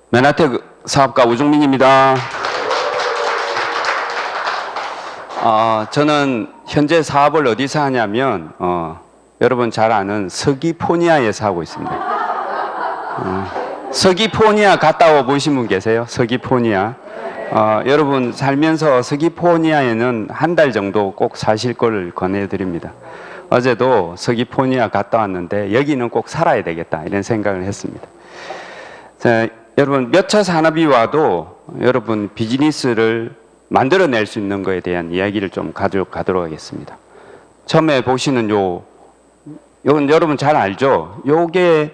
맨하텍 사업가 우종민입니다. 저는 현재 사업을 어디서 하냐면 여러분 잘 아는 서귀포니아에서 하고 있습니다. 서귀포니아 갔다 와 보신 분 계세요? 서귀포니아. 여러분 살면서 서귀포니아에는 한 달 정도 꼭 사실 걸 권해드립니다. 어제도 서귀포니아 갔다 왔는데 여기는 꼭 살아야 되겠다 이런 생각을 했습니다. 자, 여러분 몇 차 산업이 와도 여러분 비즈니스를 만들어낼 수 있는 것에 대한 이야기를 좀 가도록 하겠습니다. 처음에 보시는 요건 여러분 잘 알죠? 요게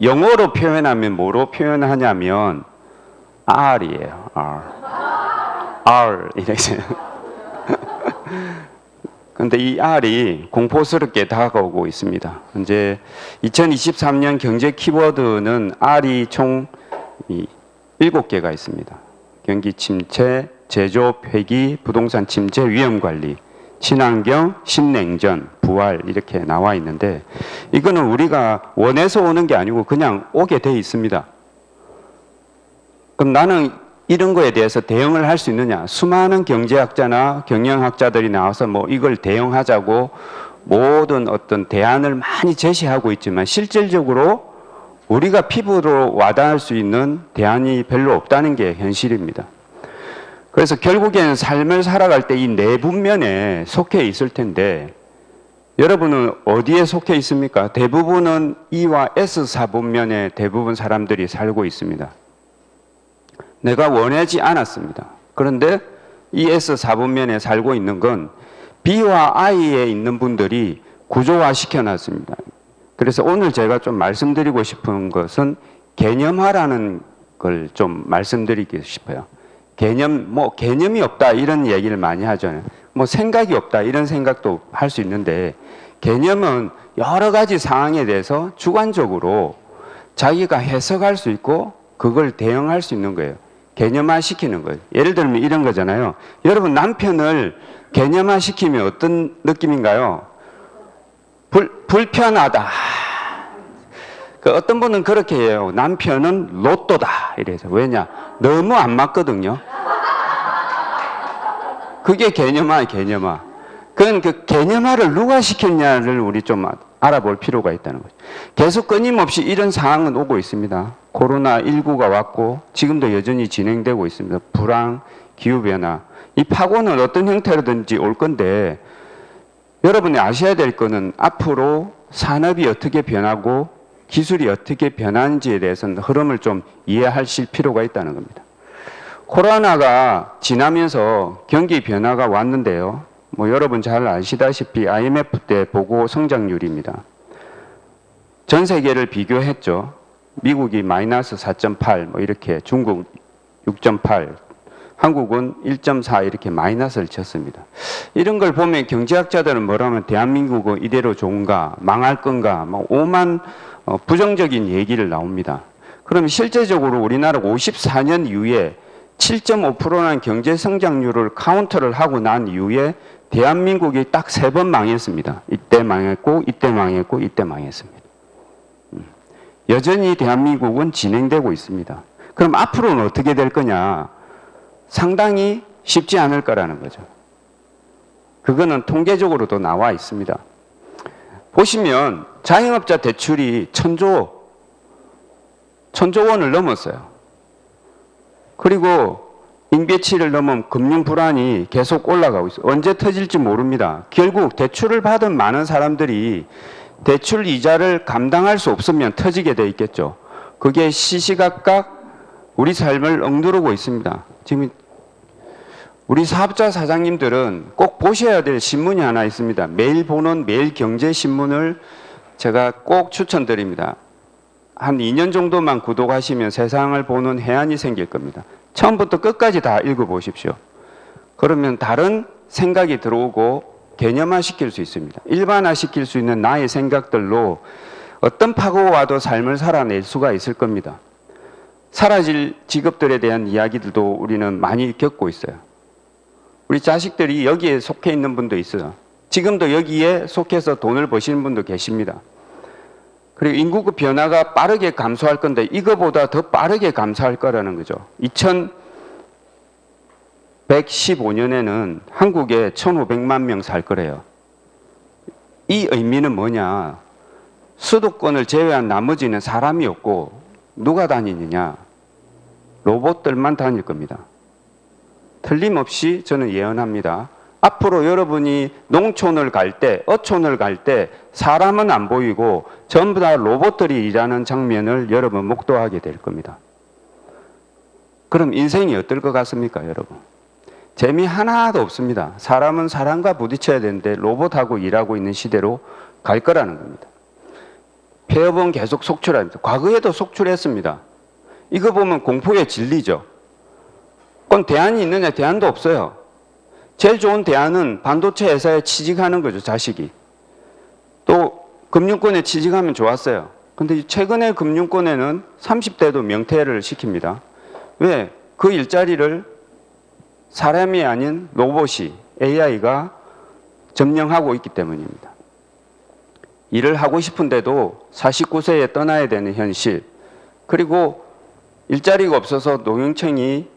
영어로 표현하면 뭐로 표현하냐면 R이에요. R 이렇게. 근데 이 R이 공포스럽게 다가오고 있습니다. 이제 2023년 경제 키워드는 R이 총 7개가 있습니다. 경기 침체, 제조업 회기, 부동산 침체, 위험 관리, 친환경, 신냉전, 부활 이렇게 나와 있는데 이거는 우리가 원해서 오는 게 아니고 그냥 오게 돼 있습니다. 그럼 나는 이런 거에 대해서 대응을 할 수 있느냐? 수많은 경제학자나 경영학자들이 나와서 뭐 이걸 대응하자고 모든 어떤 대안을 많이 제시하고 있지만 실질적으로 우리가 피부로 와닿을 수 있는 대안이 별로 없다는 게 현실입니다. 그래서 결국에는 삶을 살아갈 때 이 내분면에 속해 있을 텐데 여러분은 어디에 속해 있습니까? 대부분은 E와 S 사분면에 대부분 사람들이 살고 있습니다. 내가 원하지 않았습니다. 그런데 이 S 사분면에 살고 있는 건 B와 I에 있는 분들이 구조화 시켜놨습니다. 그래서 오늘 제가 좀 말씀드리고 싶은 것은 개념화라는 걸 좀 말씀드리고 싶어요. 개념이 없다 이런 얘기를 많이 하잖아요. 뭐 생각이 없다 이런 생각도 할 수 있는데 개념은 여러 가지 상황에 대해서 주관적으로 자기가 해석할 수 있고 그걸 대응할 수 있는 거예요. 개념화 시키는 거예요. 예를 들면 이런 거잖아요. 여러분 남편을 개념화 시키면 어떤 느낌인가요? 불편하다. 어떤 분은 그렇게 해요. 남편은 로또다. 이래서. 왜냐? 너무 안 맞거든요. 그게 개념화예요, 개념화. 그건 그 개념화를 누가 시켰냐를 우리 좀 알아볼 필요가 있다는 거죠. 계속 끊임없이 이런 상황은 오고 있습니다. 코로나19가 왔고 지금도 여전히 진행되고 있습니다. 불황, 기후변화. 이 파고는 어떤 형태로든지 올 건데 여러분이 아셔야 될 거는 앞으로 산업이 어떻게 변하고 기술이 어떻게 변하는지에 대해서는 흐름을 좀 이해하실 필요가 있다는 겁니다. 코로나가 지나면서 경기 변화가 왔는데요. 뭐 여러분 잘 아시다시피 IMF 때 보고 성장률입니다. 전 세계를 비교했죠. 미국이 마이너스 4.8, 뭐 이렇게 중국 6.8, 한국은 1.4 이렇게 마이너스를 쳤습니다. 이런 걸 보면 경제학자들은 뭐라면 대한민국은 이대로 좋은가, 망할 건가, 뭐 오만 부정적인 얘기를 나옵니다. 그럼 실제적으로 우리나라가 54년 이후에 7.5%라는 경제 성장률을 카운터를 하고 난 이후에 대한민국이 딱 3번 망했습니다. 이때 망했고, 이때 망했고, 이때 망했습니다. 여전히 대한민국은 진행되고 있습니다. 그럼 앞으로는 어떻게 될 거냐? 상당히 쉽지 않을 거라는 거죠. 그거는 통계적으로도 나와 있습니다. 보시면 자영업자 대출이 천조 원을 넘었어요. 그리고 임계치를 넘은 금융 불안이 계속 올라가고 있어요. 언제 터질지 모릅니다. 결국 대출을 받은 많은 사람들이 대출 이자를 감당할 수 없으면 터지게 돼 있겠죠. 그게 시시각각 우리 삶을 엉두르고 있습니다. 지금 우리 사업자 사장님들은 꼭 보셔야 될 신문이 하나 있습니다. 매일 보는 매일경제신문을 제가 꼭 추천드립니다. 한 2년 정도만 구독하시면 세상을 보는 해안이 생길 겁니다. 처음부터 끝까지 다 읽어보십시오. 그러면 다른 생각이 들어오고 개념화 시킬 수 있습니다. 일반화 시킬 수 있는 나의 생각들로 어떤 파고가 와도 삶을 살아낼 수가 있을 겁니다. 사라질 직업들에 대한 이야기들도 우리는 많이 겪고 있어요. 우리 자식들이 여기에 속해 있는 분도 있어요. 지금도 여기에 속해서 돈을 버시는 분도 계십니다. 그리고 인구구 변화가 빠르게 감소할 건데 이거보다 더 빠르게 감소할 거라는 거죠. 2115년에는 한국에 1500만 명 살 거래요. 이 의미는 뭐냐? 수도권을 제외한 나머지는 사람이 없고 누가 다니느냐? 로봇들만 다닐 겁니다. 틀림없이 저는 예언합니다. 앞으로 여러분이 농촌을 갈 때, 어촌을 갈 때 사람은 안 보이고 전부 다 로봇들이 일하는 장면을 여러분 목도하게 될 겁니다. 그럼 인생이 어떨 것 같습니까, 여러분? 재미 하나도 없습니다. 사람은 사람과 부딪혀야 되는데 로봇하고 일하고 있는 시대로 갈 거라는 겁니다. 폐업은 계속 속출합니다. 과거에도 속출했습니다. 이거 보면 공포의 진리죠. 그럼 대안이 있느냐? 대안도 없어요. 제일 좋은 대안은 반도체 회사에 취직하는 거죠, 자식이. 또 금융권에 취직하면 좋았어요. 근데 최근에 금융권에는 30대도 명퇴를 시킵니다. 왜? 그 일자리를 사람이 아닌 로봇이, AI가 점령하고 있기 때문입니다. 일을 하고 싶은데도 49세에 떠나야 되는 현실, 그리고 일자리가 없어서 노년층이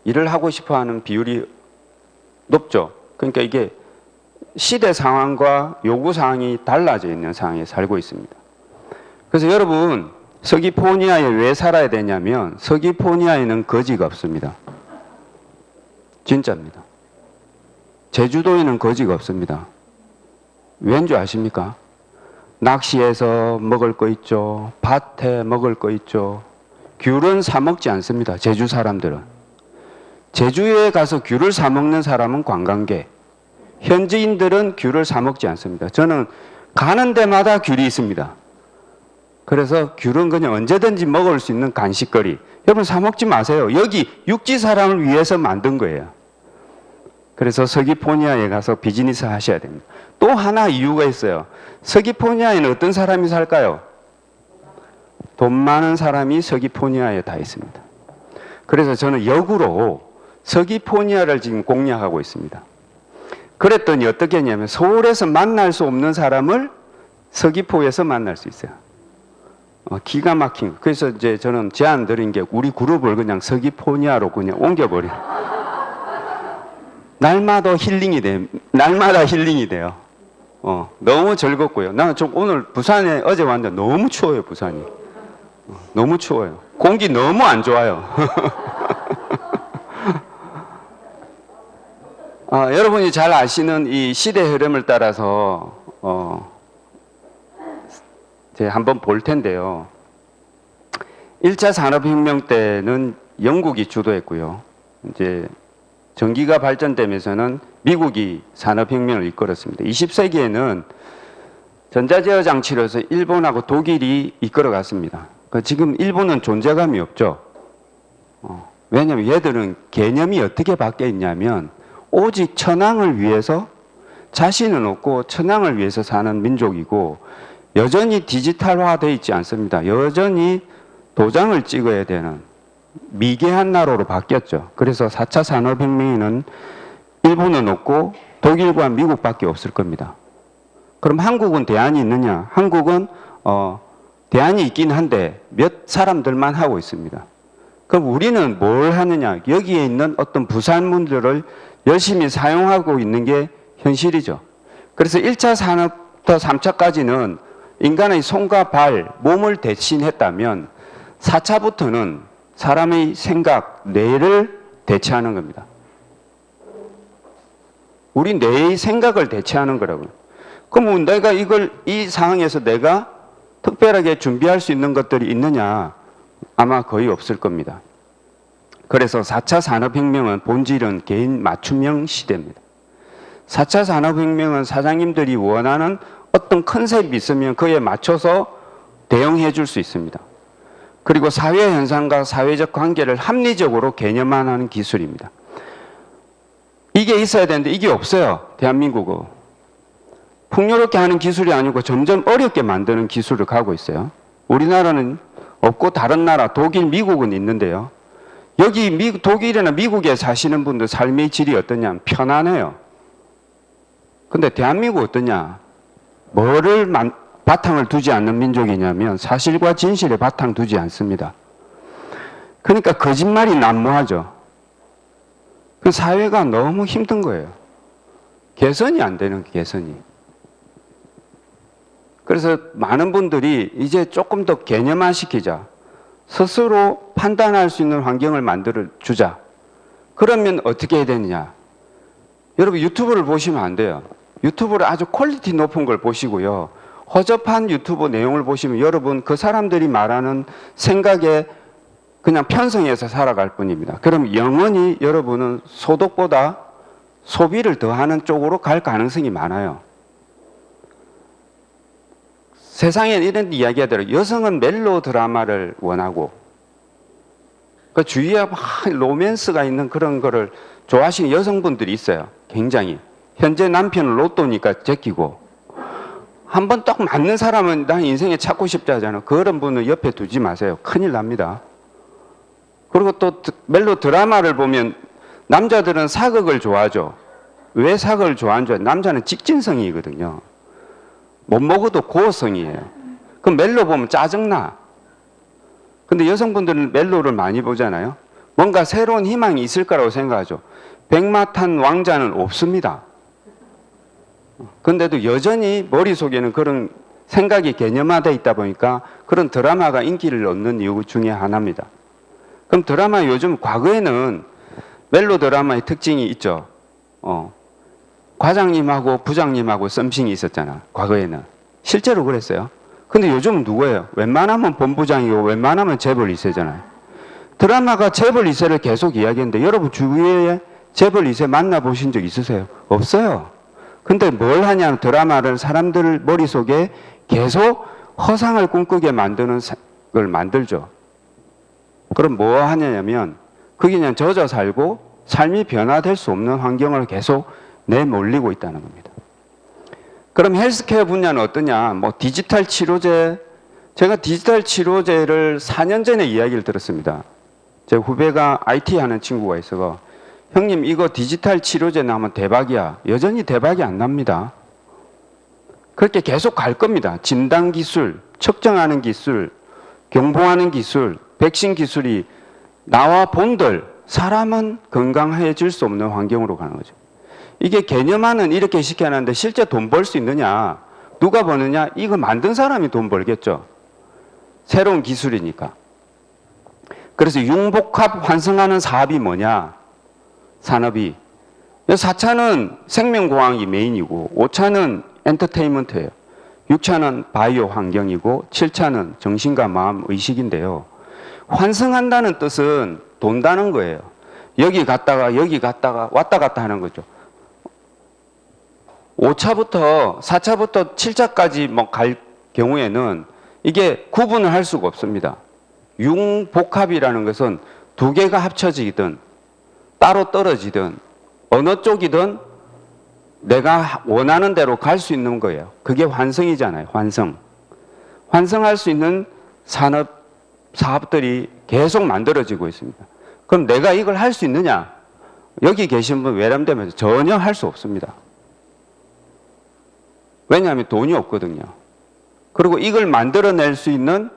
일을 하고 싶어 하는 비율이 높죠. 그러니까 이게 시대 상황과 요구 상황이 달라져 있는 상황에 살고 있습니다. 그래서 여러분, 서귀포니아에 왜 살아야 되냐면 서귀포니아에는 거지가 없습니다. 진짜입니다. 제주도에는 거지가 없습니다. 왠지 아십니까? 낚시해서 먹을 거 있죠. 밭에 먹을 거 있죠. 귤은 사 먹지 않습니다. 제주 사람들은. 제주에 가서 귤을 사 먹는 사람은 관광객. 현지인들은 귤을 사 먹지 않습니다. 저는 가는 데마다 귤이 있습니다. 그래서 귤은 그냥 언제든지 먹을 수 있는 간식거리. 여러분 사 먹지 마세요. 여기 육지 사람을 위해서 만든 거예요. 그래서 서귀포니아에 가서 비즈니스 하셔야 됩니다. 또 하나 이유가 있어요. 서귀포니아에는 어떤 사람이 살까요? 돈 많은 사람이 서귀포니아에 다 있습니다. 그래서 저는 역으로 서귀포니아를 지금 공략하고 있습니다. 그랬더니 어떻게 했냐면 서울에서 만날 수 없는 사람을 서귀포에서 만날 수 있어요. 기가 막힌. 그래서 이제 저는 제안 드린 게 우리 그룹을 그냥 서귀포니아로 그냥 옮겨버려. 날마다 힐링이 돼요. 너무 즐겁고요. 나는 좀 오늘 부산에 어제 왔는데 너무 추워요, 부산이. 너무 추워요. 공기 너무 안 좋아요. 여러분이 잘 아시는 이 시대 흐름을 따라서 제가 한번 볼 텐데요. 1차 산업혁명 때는 영국이 주도했고요. 이제 전기가 발전되면서는 미국이 산업혁명을 이끌었습니다. 20세기에는 전자제어 장치로서 일본하고 독일이 이끌어갔습니다. 지금 일본은 존재감이 없죠. 왜냐하면 얘들은 개념이 어떻게 바뀌어 있냐면 오직 천황을 위해서, 자신은 없고 천황을 위해서 사는 민족이고 여전히 디지털화되어 있지 않습니다. 여전히 도장을 찍어야 되는 미개한 나라로 바뀌었죠. 그래서 4차 산업혁명에는 일본은 없고 독일과 미국밖에 없을 겁니다. 그럼 한국은 대안이 있느냐? 한국은 대안이 있긴 한데 몇 사람들만 하고 있습니다. 그럼 우리는 뭘 하느냐? 여기에 있는 어떤 부산문들을 열심히 사용하고 있는 게 현실이죠. 그래서 1차 산업부터 3차까지는 인간의 손과 발, 몸을 대신했다면 4차부터는 사람의 생각, 뇌를 대체하는 겁니다. 우리 뇌의 생각을 대체하는 거라고요. 그럼 내가 이 상황에서 내가 특별하게 준비할 수 있는 것들이 있느냐? 아마 거의 없을 겁니다. 그래서 4차 산업혁명은 본질은 개인 맞춤형 시대입니다. 4차 산업혁명은 사장님들이 원하는 어떤 컨셉이 있으면 그에 맞춰서 대응해 줄 수 있습니다. 그리고 사회 현상과 사회적 관계를 합리적으로 개념화하는 기술입니다. 이게 있어야 되는데 이게 없어요. 대한민국은. 풍요롭게 하는 기술이 아니고 점점 어렵게 만드는 기술을 가고 있어요. 우리나라는 없고 다른 나라, 독일, 미국은 있는데요. 여기 독일이나 미국에 사시는 분들 삶의 질이 어떠냐? 편안해요. 근데 대한민국 어떠냐? 뭐를 바탕을 두지 않는 민족이냐면 사실과 진실에 바탕 두지 않습니다. 그러니까 거짓말이 난무하죠. 그 사회가 너무 힘든 거예요. 개선이 안 되는 개선이. 그래서 많은 분들이 이제 조금 더 개념화시키자. 스스로 판단할 수 있는 환경을 만들어 주자. 그러면 어떻게 해야 되느냐. 여러분 유튜브를 보시면 안 돼요. 유튜브를 아주 퀄리티 높은 걸 보시고요. 허접한 유튜브 내용을 보시면 여러분 그 사람들이 말하는 생각에 그냥 편성해서 살아갈 뿐입니다. 그럼 영원히 여러분은 소득보다 소비를 더하는 쪽으로 갈 가능성이 많아요. 세상에 이런 이야기가 들어요. 여성은 멜로 드라마를 원하고 그 주위에 막 로맨스가 있는 그런 거를 좋아하시는 여성분들이 있어요. 굉장히. 현재 남편은 로또니까 제끼고 한번 딱 맞는 사람은 난 인생에 찾고 싶지 하잖아요. 그런 분은 옆에 두지 마세요. 큰일 납니다. 그리고 또 멜로 드라마를 보면 남자들은 사극을 좋아하죠. 왜 사극을 좋아하는 줄 알아요? 남자는 직진성이거든요. 못 먹어도 고어성이에요. 그럼 멜로 보면 짜증나. 근데 여성분들은 멜로를 많이 보잖아요. 뭔가 새로운 희망이 있을 거라고 생각하죠. 백마탄 왕자는 없습니다. 근데도 여전히 머릿속에는 그런 생각이 개념화되어 있다 보니까 그런 드라마가 인기를 얻는 이유 중에 하나입니다. 그럼 드라마 요즘 과거에는 멜로 드라마의 특징이 있죠. 과장님하고 부장님하고 썸씽이 있었잖아. 과거에는. 실제로 그랬어요. 근데 요즘은 누구예요? 웬만하면 본부장이고 웬만하면 재벌 2세잖아요. 드라마가 재벌 2세를 계속 이야기했는데 여러분 주위에 재벌 2세 만나보신 적 있으세요? 없어요. 근데 뭘 하냐면 드라마를 사람들 머릿속에 계속 허상을 꿈꾸게 만드는 걸 만들죠. 그럼 뭐 하냐면 그게 그냥 젖어 살고 삶이 변화될 수 없는 환경을 계속 내몰리고 있다는 겁니다. 그럼 헬스케어 분야는 어떠냐? 뭐 디지털 치료제, 제가 디지털 치료제를 4년 전에 이야기를 들었습니다. 제 후배가 IT 하는 친구가 있어서 형님 이거 디지털 치료제 나오면 대박이야. 여전히 대박이 안 납니다. 그렇게 계속 갈 겁니다. 진단 기술, 측정하는 기술, 경보하는 기술, 백신 기술이 나와 본들 사람은 건강해질 수 없는 환경으로 가는 거죠. 이게 개념화는 이렇게 시켜놨는데 실제 돈 벌 수 있느냐? 누가 버느냐? 이거 만든 사람이 돈 벌겠죠. 새로운 기술이니까. 그래서 융복합 환승하는 사업이 뭐냐? 산업이. 4차는 생명공학이 메인이고 5차는 엔터테인먼트예요. 6차는 바이오 환경이고 7차는 정신과 마음 의식인데요. 환승한다는 뜻은 돈다는 거예요. 여기 갔다가 왔다 갔다 하는 거죠. 5차부터 4차부터 7차까지 뭐 갈 경우에는 이게 구분을 할 수가 없습니다. 융복합이라는 것은 두 개가 합쳐지든 따로 떨어지든 어느 쪽이든 내가 원하는 대로 갈 수 있는 거예요. 그게 환승이잖아요. 환승. 환승할 수 있는 사업들이 계속 만들어지고 있습니다. 그럼 내가 이걸 할 수 있느냐? 여기 계신 분 외람되면서 전혀 할 수 없습니다. 왜냐하면 돈이 없거든요. 그리고 이걸 만들어낼 수 있는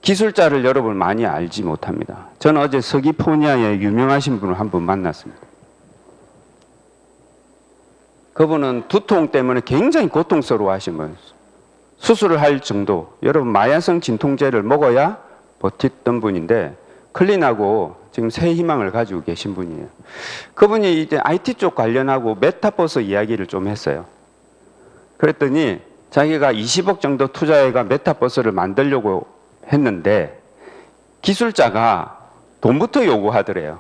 기술자를 여러분 많이 알지 못합니다. 저는 어제 서귀포니아에 유명하신 분을 한 분 만났습니다. 그분은 두통 때문에 굉장히 고통스러워 하시면 수술을 할 정도, 여러분 마약성 진통제를 먹어야 버텼던 분인데 클린하고 지금 새 희망을 가지고 계신 분이에요. 그분이 이제 IT 쪽 관련하고 메타버스 이야기를 좀 했어요. 그랬더니 자기가 20억 정도 투자해가 메타버스를 만들려고 했는데 기술자가 돈부터 요구하더래요.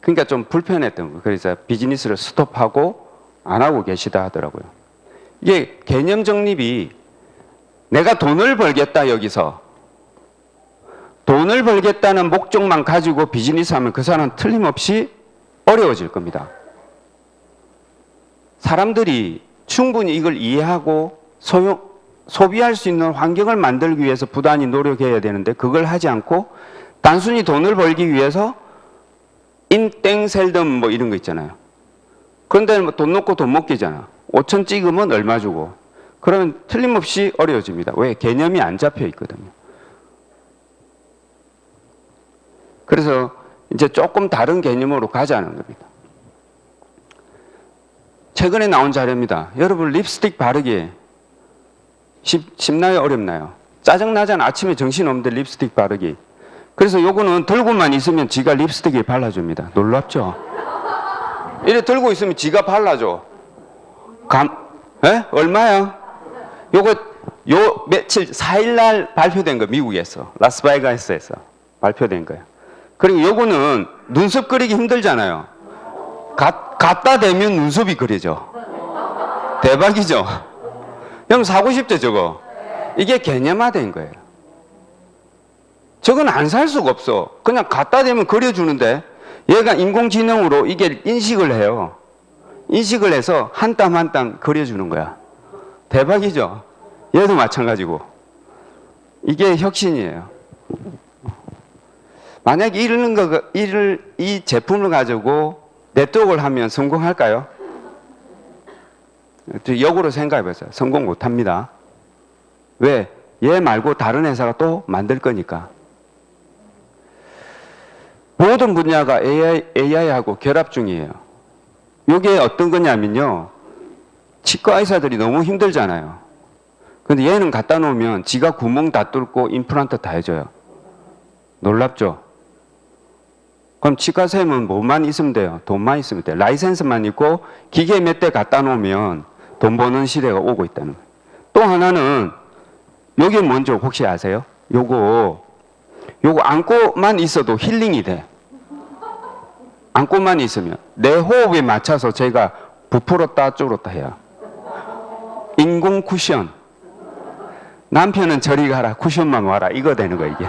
그러니까 좀 불편했던 거예요. 그래서 비즈니스를 스톱하고 안 하고 계시다 하더라고요. 이게 개념 정립이 내가 돈을 벌겠다 여기서 돈을 벌겠다는 목적만 가지고 비즈니스 하면 그 사람은 틀림없이 어려워질 겁니다. 사람들이 충분히 이걸 이해하고 소비할 수 있는 환경을 만들기 위해서 부단히 노력해야 되는데 그걸 하지 않고 단순히 돈을 벌기 위해서 인땡셀덤 뭐 이런 거 있잖아요. 그런데 뭐 돈 놓고 돈 먹기잖아. 5천 찍으면 얼마 주고 그러면 틀림없이 어려워집니다. 왜? 개념이 안 잡혀 있거든요. 그래서 이제 조금 다른 개념으로 가자는 겁니다. 최근에 나온 자료입니다. 여러분 립스틱 바르기 쉽나요? 어렵나요? 짜증나잖아. 아침에 정신없는데 립스틱 바르기. 그래서 요거는 들고만 있으면 지가 립스틱을 발라줍니다. 놀랍죠? 이래 들고 있으면 지가 발라줘. 얼마야? 요거 요 며칠 4일날 발표된 거 미국에서 라스베가스에서 발표된 거예요. 그리고 요거는 눈썹 그리기 힘들잖아요. 갖다 대면 눈썹이 그려져. 대박이죠? 형 사고 싶죠 저거? 이게 개념화된 거예요. 저건 안 살 수가 없어. 그냥 갖다 대면 그려주는데 얘가 인공지능으로 이게 인식을 해요. 인식을 해서 한 땀 한 땀 그려주는 거야. 대박이죠? 얘도 마찬가지고. 이게 혁신이에요. 만약에 이 제품을 가지고 네트워크를 하면 성공할까요? 역으로 생각해 보세요. 성공 못 합니다. 왜? 얘 말고 다른 회사가 또 만들 거니까. 모든 분야가 AI하고 결합 중이에요. 이게 어떤 거냐면요. 치과 의사들이 너무 힘들잖아요. 근데 얘는 갖다 놓으면 지가 구멍 다 뚫고 임플란트 다 해줘요. 놀랍죠? 그럼 치과쌤은 뭐만 있으면 돼요? 돈만 있으면 돼요. 라이센스만 있고 기계 몇 대 갖다 놓으면 돈 버는 시대가 오고 있다는 거예요. 또 하나는 여기 뭔지 혹시 아세요? 요거 안고만 있어도 힐링이 돼. 안고만 있으면 내 호흡에 맞춰서 제가 부풀었다 줄었다 해요. 인공 쿠션. 남편은 저리 가라 쿠션만 와라 이거 되는 거야 이게.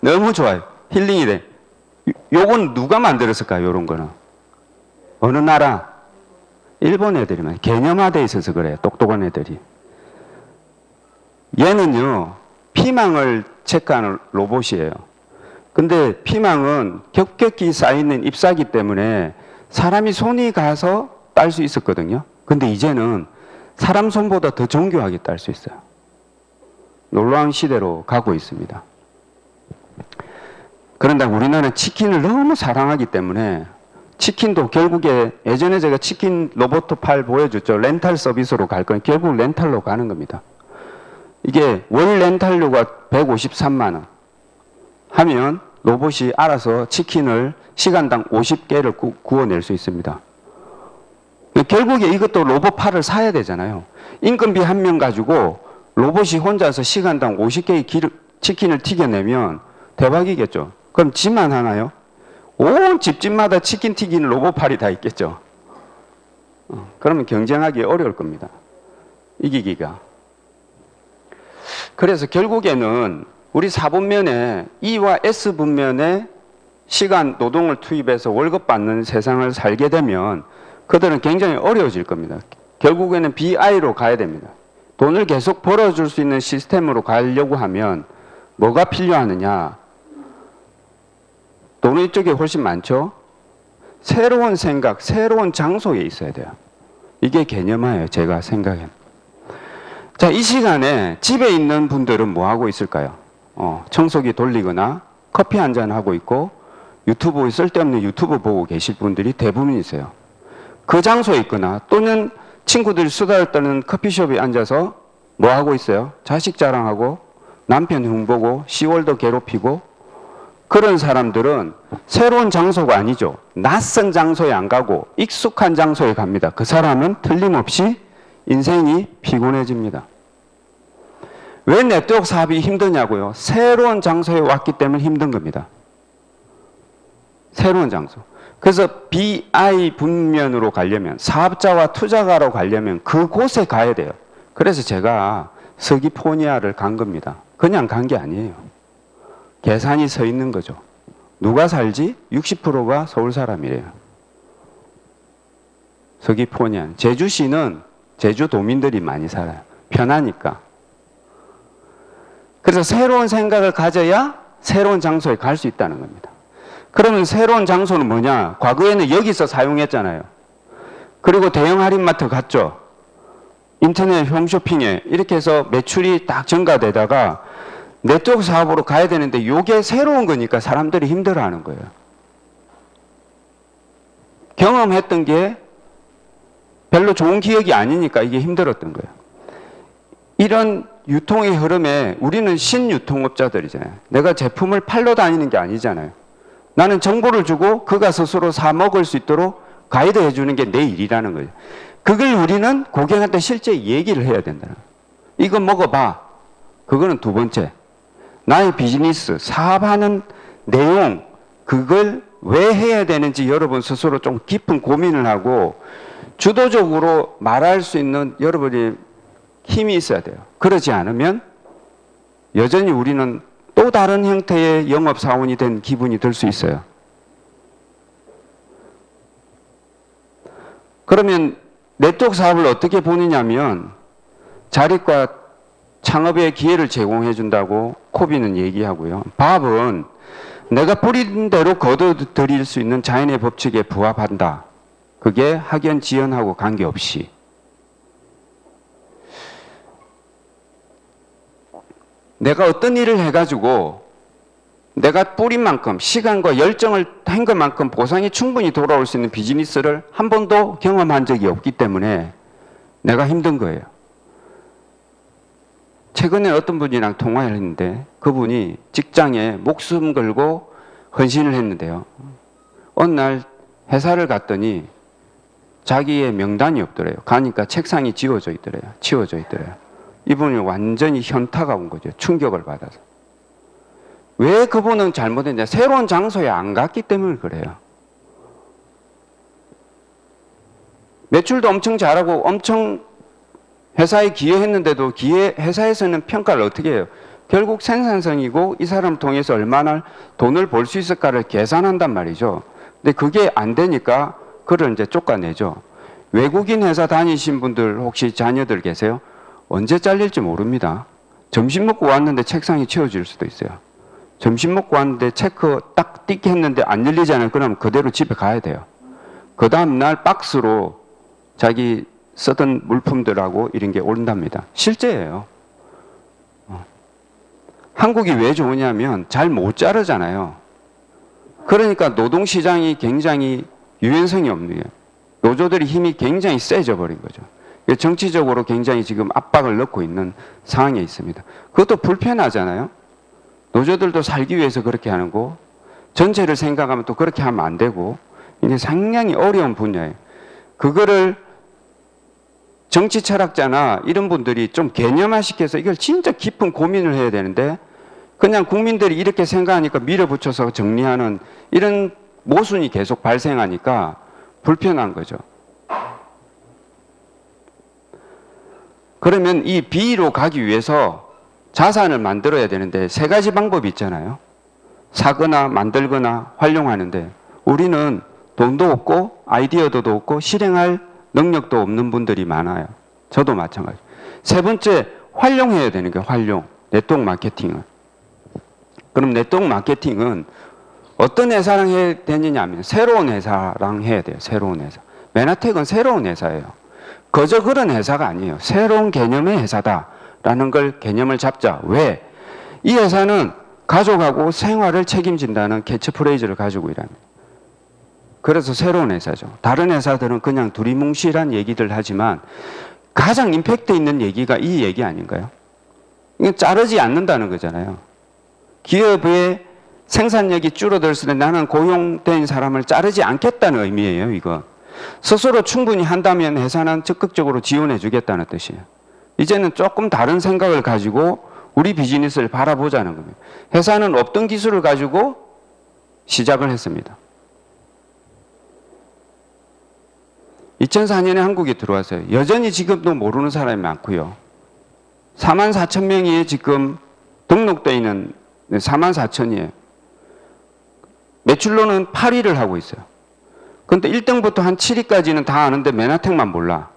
너무 좋아요. 힐링이 돼. 요건 누가 만들었을까요? 요런 거는 어느 나라? 일본 애들이면 개념화돼 있어서 그래요. 똑똑한 애들이. 얘는요 피망을 체크하는 로봇이에요. 근데 피망은 겹겹이 쌓이는 잎사귀 때문에 사람이 손이 가서 딸 수 있었거든요. 근데 이제는 사람 손보다 더 정교하게 딸 수 있어요. 놀라운 시대로 가고 있습니다. 그런데 우리나라는 치킨을 너무 사랑하기 때문에 치킨도 결국에 예전에 제가 치킨 로봇 팔 보여줬죠. 렌탈 서비스로 갈 건 결국 렌탈로 가는 겁니다. 이게 월 렌탈료가 153만 원 하면 로봇이 알아서 치킨을 시간당 50개를 구워낼 수 있습니다. 결국에 이것도 로봇 팔을 사야 되잖아요. 인건비 한 명 가지고 로봇이 혼자서 시간당 50개의 치킨을 튀겨내면 대박이겠죠. 그럼 집만 하나요? 온 집집마다 치킨 튀기는 로봇팔이 다 있겠죠. 그러면 경쟁하기 어려울 겁니다. 이기기가. 그래서 결국에는 우리 4분면에 E와 S분면에 시간, 노동을 투입해서 월급 받는 세상을 살게 되면 그들은 굉장히 어려워질 겁니다. 결국에는 BI로 가야 됩니다. 돈을 계속 벌어줄 수 있는 시스템으로 가려고 하면 뭐가 필요하느냐? 돈의 쪽에 훨씬 많죠? 새로운 생각, 새로운 장소에 있어야 돼요. 이게 개념화예요, 제가 생각엔. 자, 이 시간에 집에 있는 분들은 뭐 하고 있을까요? 청소기 돌리거나 커피 한잔 하고 있고 유튜브, 쓸데없는 유튜브 보고 계실 분들이 대부분이세요. 그 장소에 있거나 또는 친구들이 수다를 떠는 커피숍에 앉아서 뭐 하고 있어요? 자식 자랑하고 남편 흉보고 10월도 괴롭히고 그런 사람들은 새로운 장소가 아니죠. 낯선 장소에 안 가고 익숙한 장소에 갑니다. 그 사람은 틀림없이 인생이 피곤해집니다. 왜 네트워크 사업이 힘드냐고요? 새로운 장소에 왔기 때문에 힘든 겁니다. 새로운 장소. 그래서 BI 분면으로 가려면 사업자와 투자가로 가려면 그곳에 가야 돼요. 그래서 제가 서귀포니아를 간 겁니다. 그냥 간 게 아니에요. 계산이 서 있는 거죠. 누가 살지? 60%가 서울 사람이래요. 서귀포니아. 제주시는 제주도민들이 많이 살아요. 편하니까. 그래서 새로운 생각을 가져야 새로운 장소에 갈 수 있다는 겁니다. 그러면 새로운 장소는 뭐냐? 과거에는 여기서 사용했잖아요. 그리고 대형 할인마트 갔죠. 인터넷 홈쇼핑에 이렇게 해서 매출이 딱 증가되다가 네트워크 사업으로 가야 되는데 이게 새로운 거니까 사람들이 힘들어하는 거예요. 경험했던 게 별로 좋은 기억이 아니니까 이게 힘들었던 거예요. 이런 유통의 흐름에 우리는 신유통업자들이잖아요. 내가 제품을 팔러 다니는 게 아니잖아요. 나는 정보를 주고 그가 스스로 사 먹을 수 있도록 가이드 해주는 게 내 일이라는 거예요. 그걸 우리는 고객한테 실제 얘기를 해야 된다는 거예요. 이거 먹어봐. 그거는 두 번째. 나의 비즈니스, 사업하는 내용, 그걸 왜 해야 되는지 여러분 스스로 좀 깊은 고민을 하고 주도적으로 말할 수 있는 여러분이 힘이 있어야 돼요. 그러지 않으면 여전히 우리는 또 다른 형태의 영업사원이 된 기분이 들 수 있어요. 그러면 네트워크 사업을 어떻게 보느냐면 자립과 창업의 기회를 제공해 준다고 코비는 얘기하고요. 밥은 내가 뿌린 대로 거둬들일 수 있는 자연의 법칙에 부합한다. 그게 학연 지연하고 관계없이. 내가 어떤 일을 해가지고 내가 뿌린 만큼 시간과 열정을 한 것만큼 보상이 충분히 돌아올 수 있는 비즈니스를 한 번도 경험한 적이 없기 때문에 내가 힘든 거예요. 최근에 어떤 분이랑 통화를 했는데 그분이 직장에 목숨 걸고 헌신을 했는데요. 어느 날 회사를 갔더니 자기의 명단이 없더래요. 가니까 책상이 치워져 있더래요. 이분이 완전히 현타가 온 거죠. 충격을 받아서. 왜 그분은 잘못했냐? 새로운 장소에 안 갔기 때문에 그래요. 매출도 엄청 잘하고 엄청 회사에 기여했는데도 회사에서는 평가를 어떻게 해요? 결국 생산성이고 이 사람을 통해서 얼마나 돈을 벌 수 있을까를 계산한단 말이죠. 근데 그게 안 되니까 그걸 이제 쫓아내죠. 외국인 회사 다니신 분들 혹시 자녀들 계세요? 언제 잘릴지 모릅니다. 점심 먹고 왔는데 책상이 치워질 수도 있어요. 점심 먹고 왔는데 체크 딱 띡 했는데 안 열리잖아요. 그럼 그대로 집에 가야 돼요. 그 다음날 박스로 자기 쓰던 물품들하고 이런 게 온답니다. 실제예요. 한국이 왜 좋으냐면 잘 못 자르잖아요. 그러니까 노동시장이 굉장히 유연성이 없는 거예요. 노조들이 힘이 굉장히 세져 버린 거죠. 정치적으로 굉장히 지금 압박을 넣고 있는 상황에 있습니다. 그것도 불편하잖아요. 노조들도 살기 위해서 그렇게 하는 거, 전체를 생각하면 또 그렇게 하면 안 되고, 이게 상당히 어려운 분야예요. 그거를 정치 철학자나 이런 분들이 좀 개념화시켜서 이걸 진짜 깊은 고민을 해야 되는데 그냥 국민들이 이렇게 생각하니까 밀어붙여서 정리하는 이런 모순이 계속 발생하니까 불편한 거죠. 그러면 이 B로 가기 위해서 자산을 만들어야 되는데 세 가지 방법이 있잖아요. 사거나 만들거나 활용하는데 우리는 돈도 없고 아이디어도 없고 실행할 능력도 없는 분들이 많아요. 저도 마찬가지. 세 번째, 활용해야 되는 게 활용. 네트워크 마케팅은. 그럼 네트워크 마케팅은 어떤 회사랑 해야 되느냐 하면 새로운 회사랑 해야 돼요. 새로운 회사. 메나텍은 새로운 회사예요. 그저 그런 회사가 아니에요. 새로운 개념의 회사다라는 걸 개념을 잡자. 왜? 이 회사는 가족하고 생활을 책임진다는 캐치프레이즈를 가지고 일합니다. 그래서 새로운 회사죠. 다른 회사들은 그냥 두리뭉실한 얘기들 하지만 가장 임팩트 있는 얘기가 이 얘기 아닌가요? 이건 자르지 않는다는 거잖아요. 기업의 생산력이 줄어들었을 때 나는 고용된 사람을 자르지 않겠다는 의미예요, 이거. 스스로 충분히 한다면 회사는 적극적으로 지원해 주겠다는 뜻이에요. 이제는 조금 다른 생각을 가지고 우리 비즈니스를 바라보자는 겁니다. 회사는 없던 기술을 가지고 시작을 했습니다. 2004년에 한국에 들어왔어요. 여전히 지금도 모르는 사람이 많고요. 44,000명이 지금 등록되어 있는 44,000이에요. 매출로는 8위를 하고 있어요. 그런데 1등부터 한 7위까지는 다 아는데 메나텍만 몰라.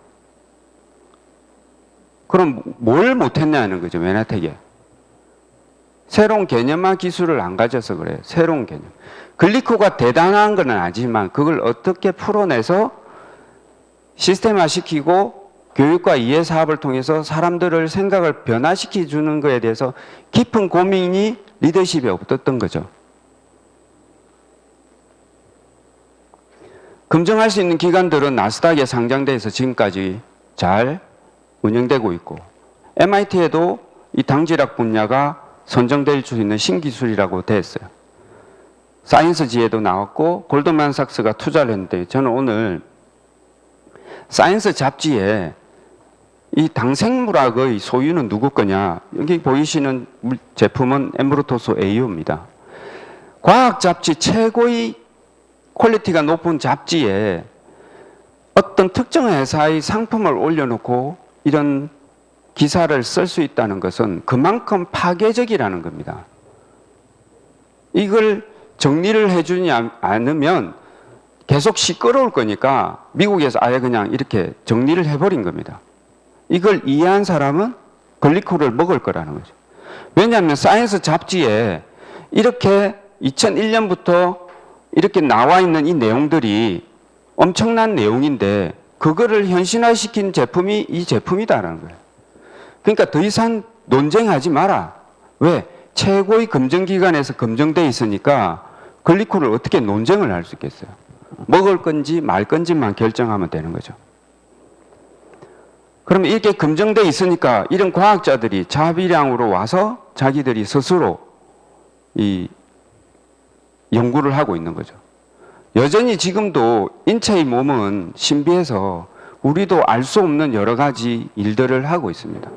그럼 뭘 못했냐는 거죠, 메나텍에. 새로운 개념화 기술을 안 가져서 그래요. 새로운 개념. 글리코가 대단한 건 아니지만 그걸 어떻게 풀어내서 시스템화 시키고 교육과 이해 사업을 통해서 사람들을 생각을 변화시켜 주는 것에 대해서 깊은 고민이 리더십에 없었던 거죠. 검증할 수 있는 기관들은 나스닥에 상장돼서 지금까지 잘 운영되고 있고, MIT에도 이 당지락 분야가 선정될 수 있는 신기술이라고 됐어요. 사이언스지에도 나왔고 골드만삭스가 투자를 했는데, 저는 오늘 사이언스 잡지에 이 당생물학의 소유는 누구 거냐, 여기 보이시는 제품은 엠브로토스 AU입니다. 과학 잡지 최고의 퀄리티가 높은 잡지에 어떤 특정 회사의 상품을 올려놓고 이런 기사를 쓸 수 있다는 것은 그만큼 파괴적이라는 겁니다. 이걸 정리를 해주지 않으면 계속 시끄러울 거니까 미국에서 아예 그냥 이렇게 정리를 해버린 겁니다. 이걸 이해한 사람은 글리코를 먹을 거라는 거죠. 왜냐하면 사이언스 잡지에 이렇게 2001년부터 이렇게 나와 있는 이 내용들이 엄청난 내용인데, 그거를 현실화시킨 제품이 이 제품이다라는 거예요. 그러니까 더 이상 논쟁하지 마라. 왜? 최고의 검증기관에서 검증돼 있으니까 글리코를 어떻게 논쟁을 할 수 있겠어요. 먹을 건지 말 건지만 결정하면 되는 거죠. 그러면 이렇게 검증돼 있으니까 이런 과학자들이 자비량으로 와서 자기들이 스스로 이 연구를 하고 있는 거죠. 여전히 지금도 인체의 몸은 신비해서 우리도 알 수 없는 여러 가지 일들을 하고 있습니다.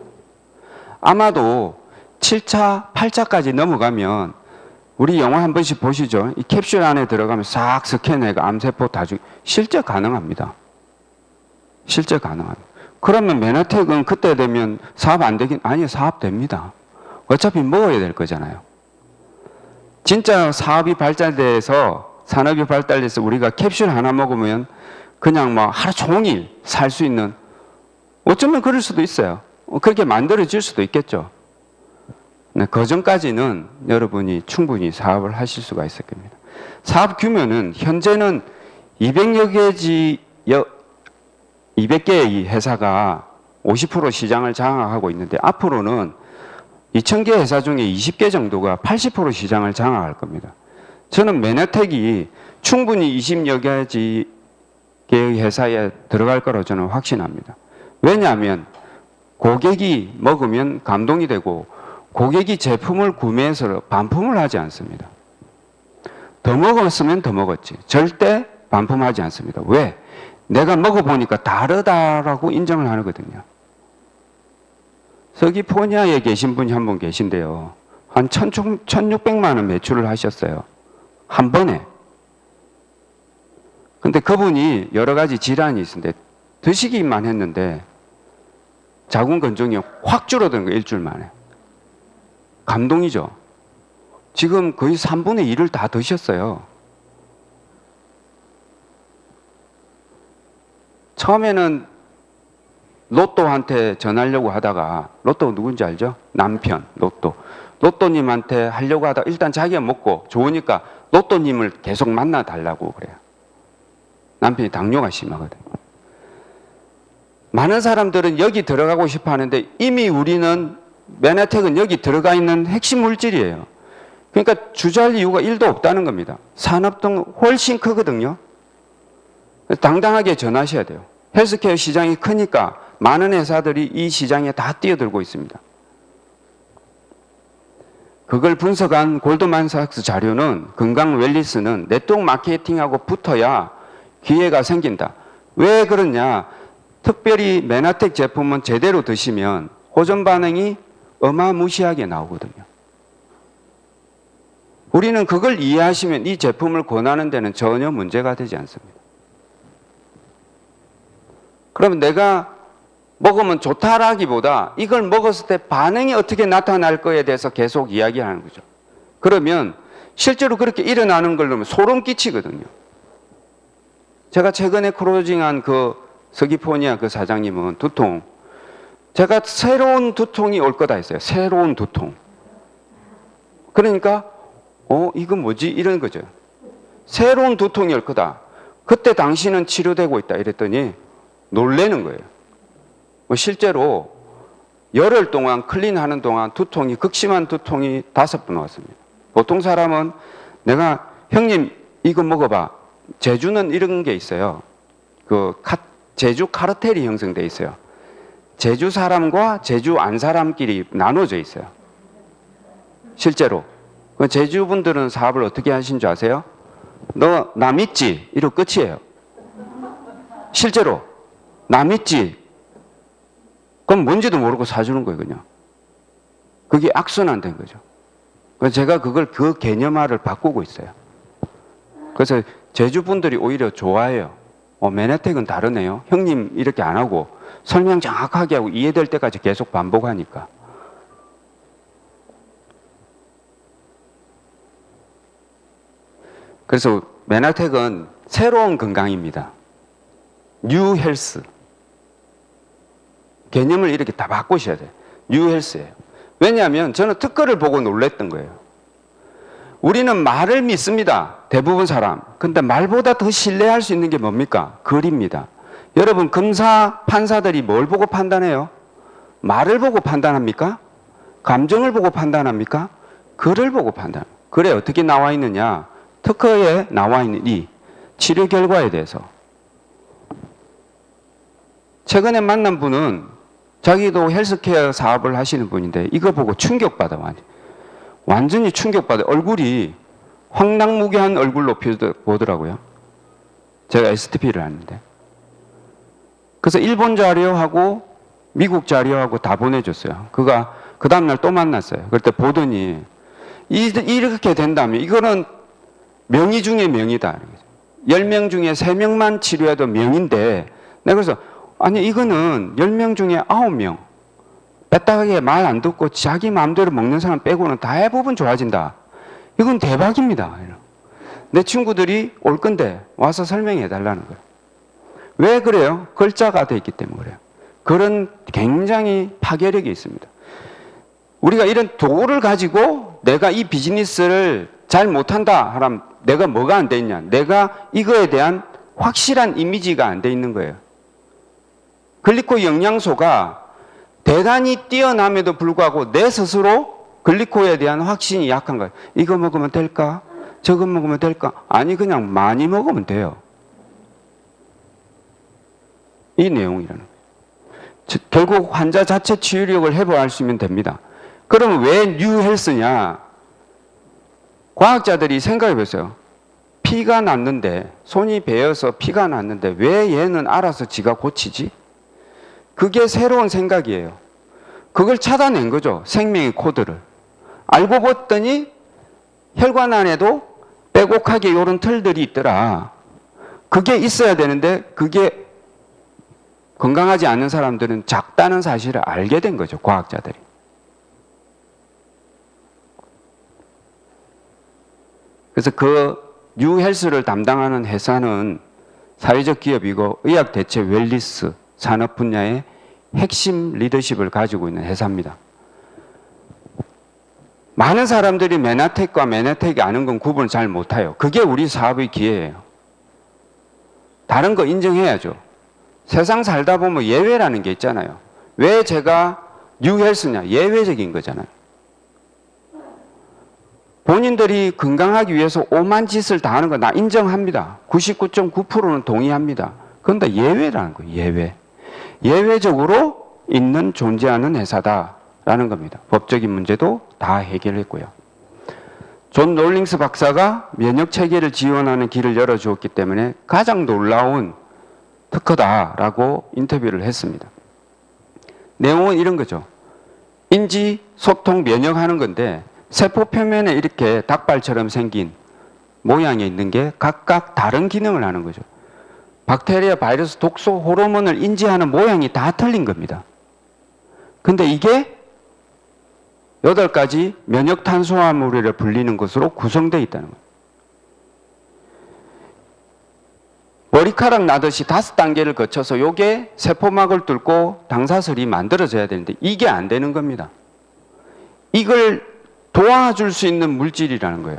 아마도 7차, 8차까지 넘어가면, 우리 영화 한 번씩 보시죠. 이 캡슐 안에 들어가면 싹 스캔해가 암세포 다 실제 가능합니다. 실제 가능합니다. 그러면 메나텍은 그때 되면 사업 안 되긴, 아니요, 사업 됩니다. 어차피 먹어야 될 거잖아요. 진짜 사업이 발달돼서, 산업이 발달돼서 우리가 캡슐 하나 먹으면 그냥 막 하루 종일 살 수 있는, 어쩌면 그럴 수도 있어요. 그렇게 만들어질 수도 있겠죠. 네, 그 전까지는 여러분이 충분히 사업을 하실 수가 있을 겁니다. 사업 규모는 현재는 200개의 회사가 50% 시장을 장악하고 있는데, 앞으로는 2,000개 회사 중에 20개 정도가 80% 시장을 장악할 겁니다. 저는 메나텍이 충분히 20여 개의 회사에 들어갈 거라고 저는 확신합니다. 왜냐하면 고객이 먹으면 감동이 되고, 고객이 제품을 구매해서 반품을 하지 않습니다. 더 먹었으면 더 먹었지. 절대 반품하지 않습니다. 왜? 내가 먹어보니까 다르다라고 인정을 하거든요. 서귀포니아에 계신 분이 한 분 계신데요. 한 1,600만 원 매출을 하셨어요. 한 번에. 근데 그분이 여러 가지 질환이 있는데 드시기만 했는데 자궁 건종이 확 줄어든 거예요. 일주일 만에. 감동이죠. 지금 거의 3분의 1을 다 드셨어요. 처음에는 로또한테 전하려고 하다가, 로또 누군지 알죠? 남편, 로또. 로또님한테 하려고 하다가 일단 자기가 먹고 좋으니까 로또님을 계속 만나 달라고 그래요. 남편이 당뇨가 심하거든요. 많은 사람들은 여기 들어가고 싶어 하는데 이미 우리는 메나텍은 여기 들어가 있는 핵심 물질이에요. 그러니까 주저할 이유가 1도 없다는 겁니다. 산업 등 훨씬 크거든요. 당당하게 전하셔야 돼요. 헬스케어 시장이 크니까 많은 회사들이 이 시장에 다 뛰어들고 있습니다. 그걸 분석한 골드만삭스 자료는, 건강 웰리스는 네트워크 마케팅하고 붙어야 기회가 생긴다. 왜 그러냐? 특별히 메나텍 제품은 제대로 드시면 호전 반응이 어마무시하게 나오거든요. 우리는 그걸 이해하시면 이 제품을 권하는 데는 전혀 문제가 되지 않습니다. 그러면 내가 먹으면 좋다라기보다 이걸 먹었을 때 반응이 어떻게 나타날 거에 대해서 계속 이야기하는 거죠. 그러면 실제로 그렇게 일어나는 걸 보면 소름 끼치거든요. 제가 최근에 크로징한 그 서귀포니아 그 사장님은 두통, 제가 새로운 두통이 올 거다 했어요. 새로운 두통. 그러니까 이건 뭐지? 이런 거죠. 새로운 두통이 올 거다. 그때 당신은 치료되고 있다 이랬더니 놀래는 거예요. 실제로 열흘 동안 클린하는 동안 두통이 극심한 두통이 5번 왔습니다. 보통 사람은 내가 형님 이거 먹어봐. 제주는 이런 게 있어요. 제주 카르텔이 형성돼 있어요. 제주 사람과 제주 안 사람끼리 나눠져 있어요. 실제로. 제주 분들은 사업을 어떻게 하신 줄 아세요? 너 나 믿지? 이러고 끝이에요. 실제로. 나 믿지? 그럼 뭔지도 모르고 사주는 거예요, 그냥. 그게 악순환된 거죠. 그래서 제가 그 개념화를 바꾸고 있어요. 그래서 제주 분들이 오히려 좋아해요. 맨혜택은 다르네요. 형님 이렇게 안 하고 설명 정확하게 하고 이해될 때까지 계속 반복하니까. 그래서 맨혜택은 새로운 건강입니다. 뉴 헬스. 개념을 이렇게 다 바꾸셔야 돼요. 뉴 헬스예요. 왜냐하면 저는 특허를 보고 놀랬던 거예요. 우리는 말을 믿습니다. 대부분 사람. 근데 말보다 더 신뢰할 수 있는 게 뭡니까? 글입니다. 여러분 검사, 판사들이 뭘 보고 판단해요? 말을 보고 판단합니까? 감정을 보고 판단합니까? 글을 보고 판단합니다. 글에 어떻게 나와 있느냐? 특허에 나와 있는 이 치료 결과에 대해서. 최근에 만난 분은 자기도 헬스케어 사업을 하시는 분인데 이거 보고 충격받아 많이. 완전히 충격받아. 얼굴이 황당무계한 얼굴로 보더라고요. 제가 STP를 하는데. 그래서 일본 자료하고 미국 자료하고 다 보내줬어요. 그가 그 다음날 또 만났어요. 그때 보더니 이렇게 된다면 이거는 명의 중에 명이다. 10명 중에 3명만 치료해도 명인데 내가 그래서 아니 이거는 10명 중에 9명 빼딱하게 말 안 듣고 자기 마음대로 먹는 사람 빼고는 대부분 좋아진다. 이건 대박입니다. 내 친구들이 올 건데 와서 설명해 달라는 거예요. 왜 그래요? 글자가 돼 있기 때문에 그래요. 글은 굉장히 파괴력이 있습니다. 우리가 이런 도구를 가지고 내가 이 비즈니스를 잘 못한다 하면 내가 뭐가 안 돼 있냐? 내가 이거에 대한 확실한 이미지가 안 돼 있는 거예요. 글리코 영양소가 대단히 뛰어남에도 불구하고 내 스스로 글리코에 대한 확신이 약한 거예요. 이거 먹으면 될까? 저거 먹으면 될까? 아니 그냥 많이 먹으면 돼요. 이 내용이라는 거예요. 결국 환자 자체 치유력을 회복할 수 있으면 됩니다. 그러면 왜 뉴 헬스냐? 과학자들이 생각해 보세요. 피가 났는데 손이 베어서 피가 났는데 왜 얘는 알아서 지가 고치지? 그게 새로운 생각이에요. 그걸 찾아낸 거죠. 생명의 코드를. 알고 봤더니 혈관 안에도 빼곡하게 이런 털들이 있더라. 그게 있어야 되는데 그게 건강하지 않은 사람들은 작다는 사실을 알게 된 거죠. 과학자들이. 그래서 그 뉴 헬스를 담당하는 회사는 사회적 기업이고 의학 대체 웰리스 산업 분야의 핵심 리더십을 가지고 있는 회사입니다. 많은 사람들이 맨하텍과 맨하텍이 아는 건 구분을 잘 못해요. 그게 우리 사업의 기회예요. 다른 거 인정해야죠. 세상 살다 보면 예외라는 게 있잖아요. 왜 제가 뉴 헬스냐? 예외적인 거잖아요. 본인들이 건강하기 위해서 오만 짓을 다 하는 거 나 인정합니다. 99.9%는 동의합니다. 그런데 예외라는 거예요. 예외. 예외적으로 있는 존재하는 회사다라는 겁니다. 법적인 문제도 다 해결했고요. 존 롤링스 박사가 면역 체계를 지원하는 길을 열어주었기 때문에 가장 놀라운 특허다라고 인터뷰를 했습니다. 내용은 이런 거죠. 인지, 소통, 면역하는 건데 세포 표면에 이렇게 닭발처럼 생긴 모양이 있는 게 각각 다른 기능을 하는 거죠. 박테리아, 바이러스, 독소, 호르몬을 인지하는 모양이 다 틀린 겁니다. 근데 이게 8가지 면역 탄수화물이라 불리는 것으로 구성되어 있다는 거예요. 머리카락 나듯이 5단계를 거쳐서 요게 세포막을 뚫고 당사슬이 만들어져야 되는데 이게 안 되는 겁니다. 이걸 도와줄 수 있는 물질이라는 거예요.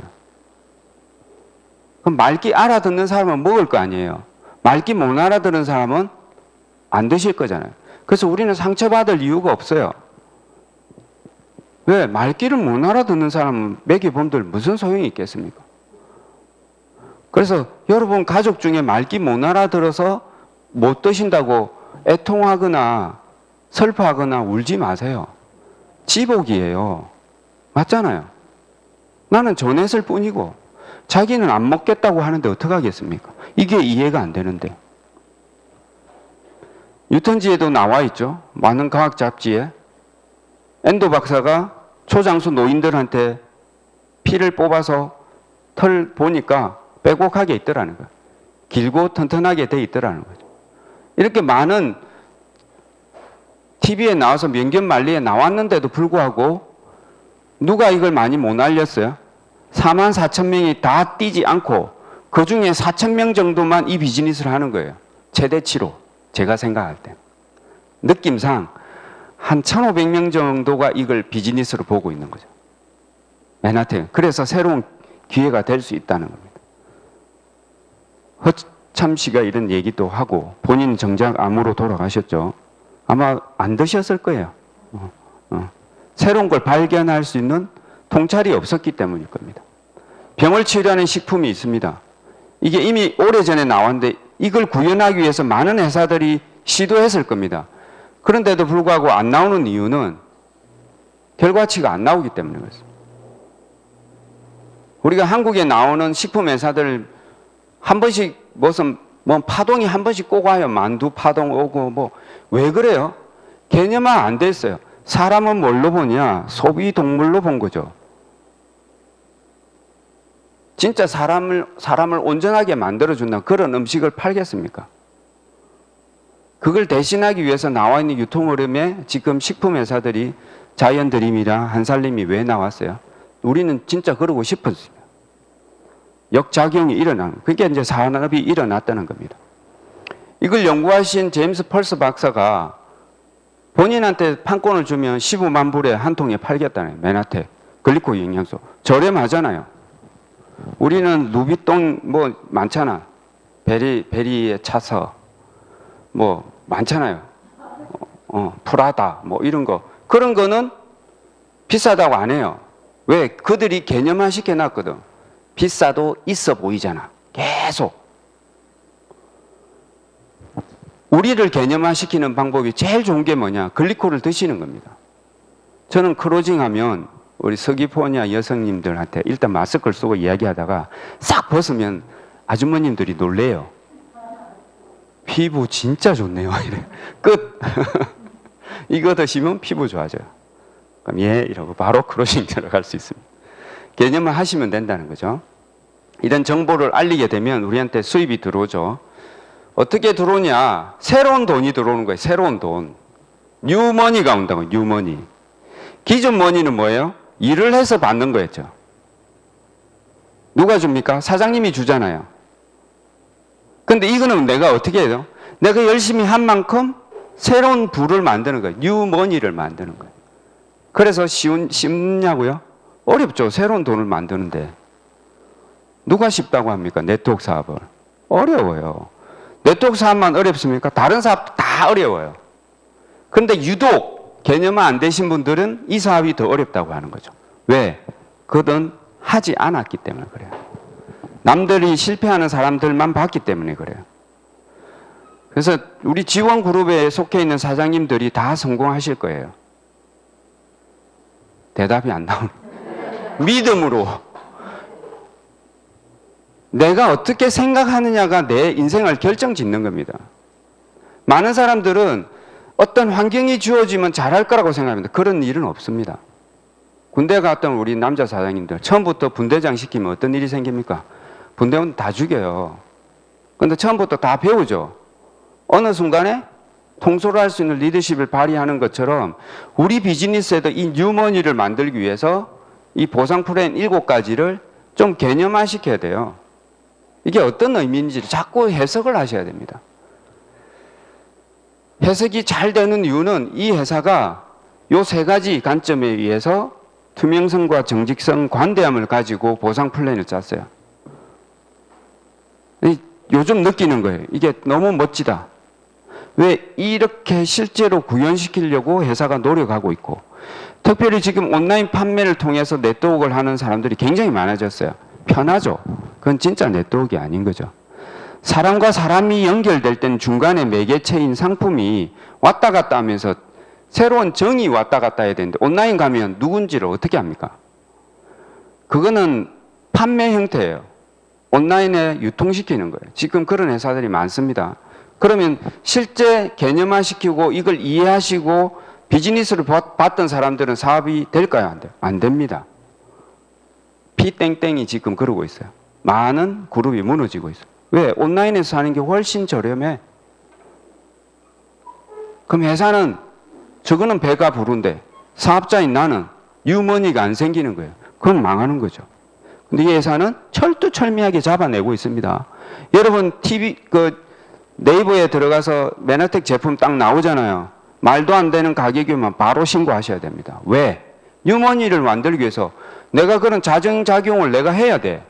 그럼 말기 알아듣는 사람은 먹을 거 아니에요. 말기 못 알아듣는 사람은 안 드실 거잖아요. 그래서 우리는 상처받을 이유가 없어요. 왜? 말귀를 못 알아듣는 사람은 매겨본들 무슨 소용이 있겠습니까? 그래서 여러분 가족 중에 말귀 못 알아들어서 못 드신다고 애통하거나 슬퍼하거나 울지 마세요. 지복이에요. 맞잖아요. 나는 전했을 뿐이고 자기는 안 먹겠다고 하는데 어떡하겠습니까? 이게 이해가 안 되는데. 유턴지에도 나와 있죠. 많은 과학 잡지에. 엔도 박사가 초장수 노인들한테 피를 뽑아서 털 보니까 빼곡하게 있더라는 거예요. 길고 튼튼하게 돼 있더라는 거죠. 이렇게 많은 TV에 나와서 명견만리에 나왔는데도 불구하고 누가 이걸 많이 못 알렸어요? 44,000명이 다 뛰지 않고 그 중에 4,000명 정도만 이 비즈니스를 하는 거예요. 최대치로 제가 생각할 때. 느낌상 한 1,500명 정도가 이걸 비즈니스로 보고 있는 거죠. 맨하튼. 그래서 새로운 기회가 될 수 있다는 겁니다. 허참 씨가 이런 얘기도 하고 본인 정작 암으로 돌아가셨죠. 아마 안 드셨을 거예요. 새로운 걸 발견할 수 있는 통찰이 없었기 때문일 겁니다. 병을 치료하는 식품이 있습니다. 이게 이미 오래전에 나왔는데 이걸 구현하기 위해서 많은 회사들이 시도했을 겁니다. 그런데도 불구하고 안 나오는 이유는 결과치가 안 나오기 때문에 그렇습니다. 우리가 한국에 나오는 식품 회사들 한 번씩 무슨 뭐 파동이 한 번씩 꼭 와요. 만두 파동 오고 뭐 왜 그래요? 개념화 안 됐어요. 사람은 뭘로 보냐? 소비 동물로 본 거죠. 진짜 사람을 온전하게 만들어준다 그런 음식을 팔겠습니까? 그걸 대신하기 위해서 나와 있는 유통 흐름에 지금 식품 회사들이 자이언트림이랑 한살림이 왜 나왔어요? 우리는 진짜 그러고 싶었어요. 역작용이 일어나는, 그게 이제 산업이 일어났다는 겁니다. 이걸 연구하신 제임스 펄스 박사가 본인한테 판권을 주면 15만 불에 한 통에 팔겠다네요. 맨하테 글리코 영양소 저렴하잖아요. 우리는 루비통 뭐 많잖아. 베리에 차서 뭐 많잖아요. 프라다 뭐 이런 거. 그런 거는 비싸다고 안 해요. 왜? 그들이 개념화 시켜놨거든. 비싸도 있어 보이잖아. 계속. 우리를 개념화시키는 방법이 제일 좋은 게 뭐냐? 글리코를 드시는 겁니다. 저는 크로징하면 우리 서귀포냐 여성님들한테 일단 마스크를 쓰고 이야기하다가 싹 벗으면 아주머님들이 놀래요. 피부 진짜 좋네요. 이래. 끝. 이거 드시면 피부 좋아져요. 그럼 예 이러고 바로 크로징 들어갈 수 있습니다. 개념을 하시면 된다는 거죠. 이런 정보를 알리게 되면 우리한테 수입이 들어오죠. 어떻게 들어오냐? 새로운 돈이 들어오는 거예요. 새로운 돈. 뉴머니가 온다고. 뉴머니. 기존 머니는 뭐예요? 일을 해서 받는 거였죠. 누가 줍니까? 사장님이 주잖아요. 근데 이거는 내가 어떻게 해요? 내가 열심히 한 만큼 새로운 부를 만드는 거예요. 뉴머니를 만드는 거예요. 그래서 쉽냐고요? 어렵죠. 새로운 돈을 만드는데. 누가 쉽다고 합니까? 네트워크 사업을. 어려워요. 네트워크 사업만 어렵습니까? 다른 사업도 다 어려워요. 그런데 유독 개념화 안 되신 분들은 이 사업이 더 어렵다고 하는 거죠. 왜? 그건 하지 않았기 때문에 그래요. 남들이 실패하는 사람들만 봤기 때문에 그래요. 그래서 우리 지원 그룹에 속해 있는 사장님들이 다 성공하실 거예요. 대답이 안 나오는. 믿음으로. 내가 어떻게 생각하느냐가 내 인생을 결정짓는 겁니다. 많은 사람들은 어떤 환경이 주어지면 잘할 거라고 생각합니다. 그런 일은 없습니다. 군대 갔던 우리 남자 사장님들 처음부터 분대장 시키면 어떤 일이 생깁니까? 분대원 다 죽여요. 근데 처음부터 다 배우죠. 어느 순간에 통솔을 할 수 있는 리더십을 발휘하는 것처럼 우리 비즈니스에도 이 뉴머니를 만들기 위해서 이 보상 플랜 7가지를 좀 개념화 시켜야 돼요. 이게 어떤 의미인지 자꾸 해석을 하셔야 됩니다. 해석이 잘 되는 이유는 이 회사가 요 3가지 관점에 의해서 투명성과 정직성, 관대함을 가지고 보상 플랜을 짰어요. 요즘 느끼는 거예요. 이게 너무 멋지다. 왜 이렇게 실제로 구현시키려고 회사가 노력하고 있고, 특별히 지금 온라인 판매를 통해서 네트워크를 하는 사람들이 굉장히 많아졌어요. 편하죠. 그건 진짜 네트워크가 아닌 거죠. 사람과 사람이 연결될 때는 중간에 매개체인 상품이 왔다 갔다 하면서 새로운 정이 왔다 갔다 해야 되는데, 온라인 가면 누군지를 어떻게 합니까? 그거는 판매 형태예요. 온라인에 유통시키는 거예요. 지금 그런 회사들이 많습니다. 그러면 실제 개념화시키고 이걸 이해하시고 비즈니스를 봤던 사람들은 사업이 될까요? 안 돼요? 안 됩니다. P땡땡이 지금 그러고 있어요. 많은 그룹이 무너지고 있어요. 왜? 온라인에서 하는 게 훨씬 저렴해. 그럼 회사는 저거는 배가 부른데 사업자인 나는 유머니가 안 생기는 거예요. 그럼 망하는 거죠. 근데 이 회사는 철두철미하게 잡아내고 있습니다. 여러분 네이버에 들어가서 메나텍 제품 딱 나오잖아요. 말도 안 되는 가격이면 바로 신고하셔야 됩니다. 왜? 유머니를 만들기 위해서 내가 그런 자정작용을 내가 해야 돼.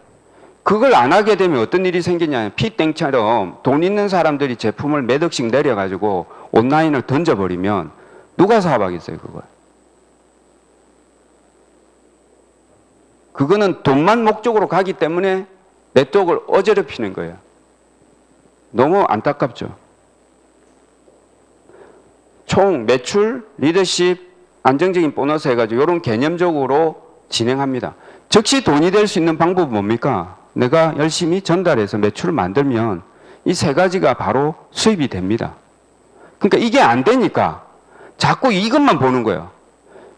그걸 안 하게 되면 어떤 일이 생기냐면 P땡처럼 돈 있는 사람들이 제품을 몇 억씩 내려가지고 온라인을 던져버리면 누가 사업하겠어요, 그걸? 그거는 돈만 목적으로 가기 때문에 네트워크를 어지럽히는 거예요. 너무 안타깝죠. 총 매출, 리더십, 안정적인 보너스 해가지고 이런 개념적으로 진행합니다. 즉시 돈이 될 수 있는 방법은 뭡니까? 내가 열심히 전달해서 매출을 만들면 이 세 가지가 바로 수입이 됩니다. 그러니까 이게 안 되니까 자꾸 이것만 보는 거예요.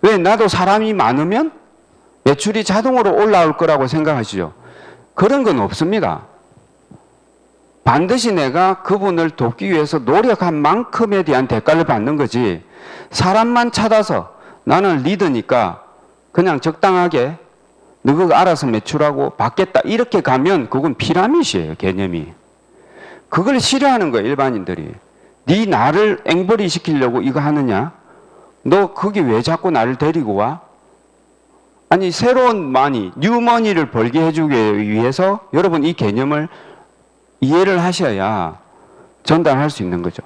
왜? 나도 사람이 많으면 매출이 자동으로 올라올 거라고 생각하시죠? 그런 건 없습니다. 반드시 내가 그분을 돕기 위해서 노력한 만큼에 대한 대가를 받는 거지, 사람만 찾아서 나는 리더니까 그냥 적당하게 너가 알아서 매출하고 받겠다 이렇게 가면 그건 피라밋이에요, 개념이. 그걸 싫어하는 거예요, 일반인들이. 네 나를 앵벌이 시키려고 이거 하느냐? 너 거기 왜 자꾸 나를 데리고 와? 아니, 새로운 마니, 뉴머니를 벌게 해주기 위해서 여러분 이 개념을 이해를 하셔야 전달할 수 있는 거죠.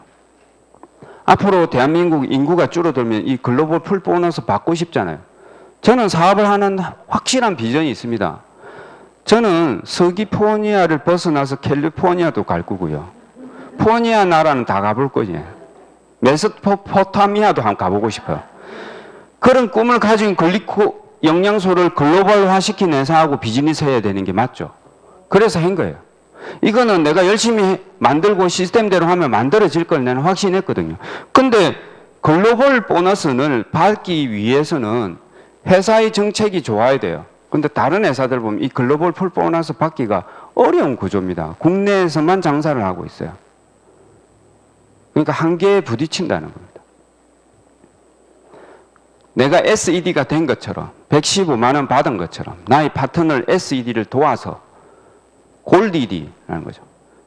앞으로 대한민국 인구가 줄어들면 이 글로벌 풀 보너스 받고 싶잖아요. 저는 사업을 하는 확실한 비전이 있습니다. 저는 서귀포니아를 벗어나서 캘리포니아도 갈 거고요. 포니아 나라는 다 가볼 거지. 메소포타미아도 한번 가보고 싶어요. 그런 꿈을 가진 영양소를 글로벌화 시킨 회사하고 비즈니스 해야 되는 게 맞죠. 그래서 한 거예요. 이거는 내가 열심히 만들고 시스템대로 하면 만들어질 걸 나는 확신했거든요. 근데 글로벌 보너스를 받기 위해서는 회사의 정책이 좋아야 돼요. 근데 다른 회사들 보면 이 글로벌 풀 보너스 받기가 어려운 구조입니다. 국내에서만 장사를 하고 있어요. 그러니까 한계에 부딪힌다는 겁니다. 내가 SED가 된 것처럼 115만 원 받은 것처럼 나의 파트너를 SED를 도와서 골드 ED라는 거죠.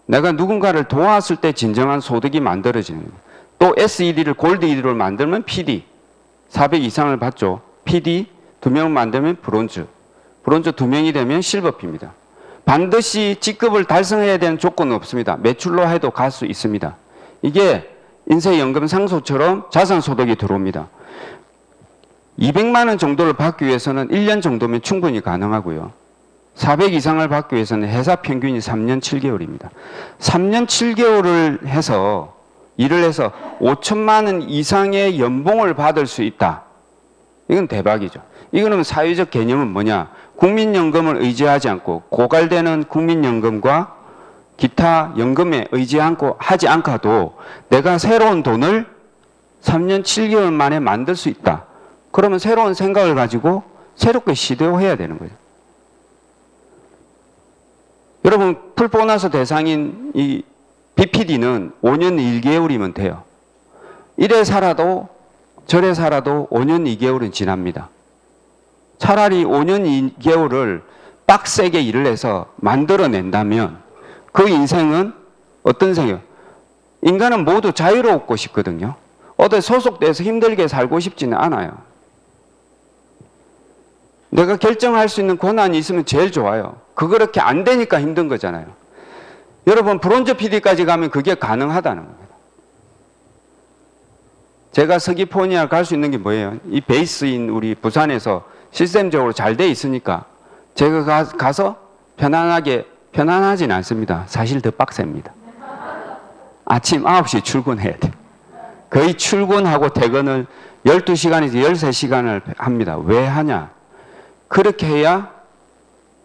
내가 누군가를 도왔을 때 진정한 소득이 만들어지는 거예요. 또 SED를 골드 ED로 만들면 PD 400 이상을 받죠. PD 2명 만들면 브론즈 2명이 되면 실버피입니다. 반드시 직급을 달성해야 되는 조건은 없습니다. 매출로 해도 갈 수 있습니다. 이게 인쇄연금 상소처럼 자산소득이 들어옵니다. 200만 원 정도를 받기 위해서는 1년 정도면 충분히 가능하고요. 400 이상을 받기 위해서는 회사 평균이 3년 7개월입니다. 3년 7개월을 해서 일을 해서 5천만 원 이상의 연봉을 받을 수 있다. 이건 대박이죠. 이거는 사회적 개념은 뭐냐? 국민연금을 의지하지 않고 고갈되는 국민연금과 기타 연금에 하지 않고도 내가 새로운 돈을 3년 7개월 만에 만들 수 있다. 그러면 새로운 생각을 가지고 새롭게 시도해야 되는 거예요. 여러분, 풀보너스 대상인 이 BPD는 5년 1개월이면 돼요. 이래 살아도 저래 살아도 5년 2개월은 지납니다. 차라리 5년 2개월을 빡세게 일을 해서 만들어낸다면 그 인생은 어떤 생이에요? 인간은 모두 자유롭고 싶거든요. 어디 소속돼서 힘들게 살고 싶지는 않아요. 내가 결정할 수 있는 권한이 있으면 제일 좋아요. 그렇게 안 되니까 힘든 거잖아요. 여러분, 브론즈 PD까지 가면 그게 가능하다는 겁니다. 제가 서귀포니아 갈 수 있는 게 뭐예요? 이 베이스인 우리 부산에서 시스템적으로 잘 돼 있으니까 제가 가서 편안하진 않습니다. 사실 더 빡셉니다. 아침 9시 출근해야 돼. 거의 출근하고 퇴근을 12시간에서 13시간을 합니다. 왜 하냐? 그렇게 해야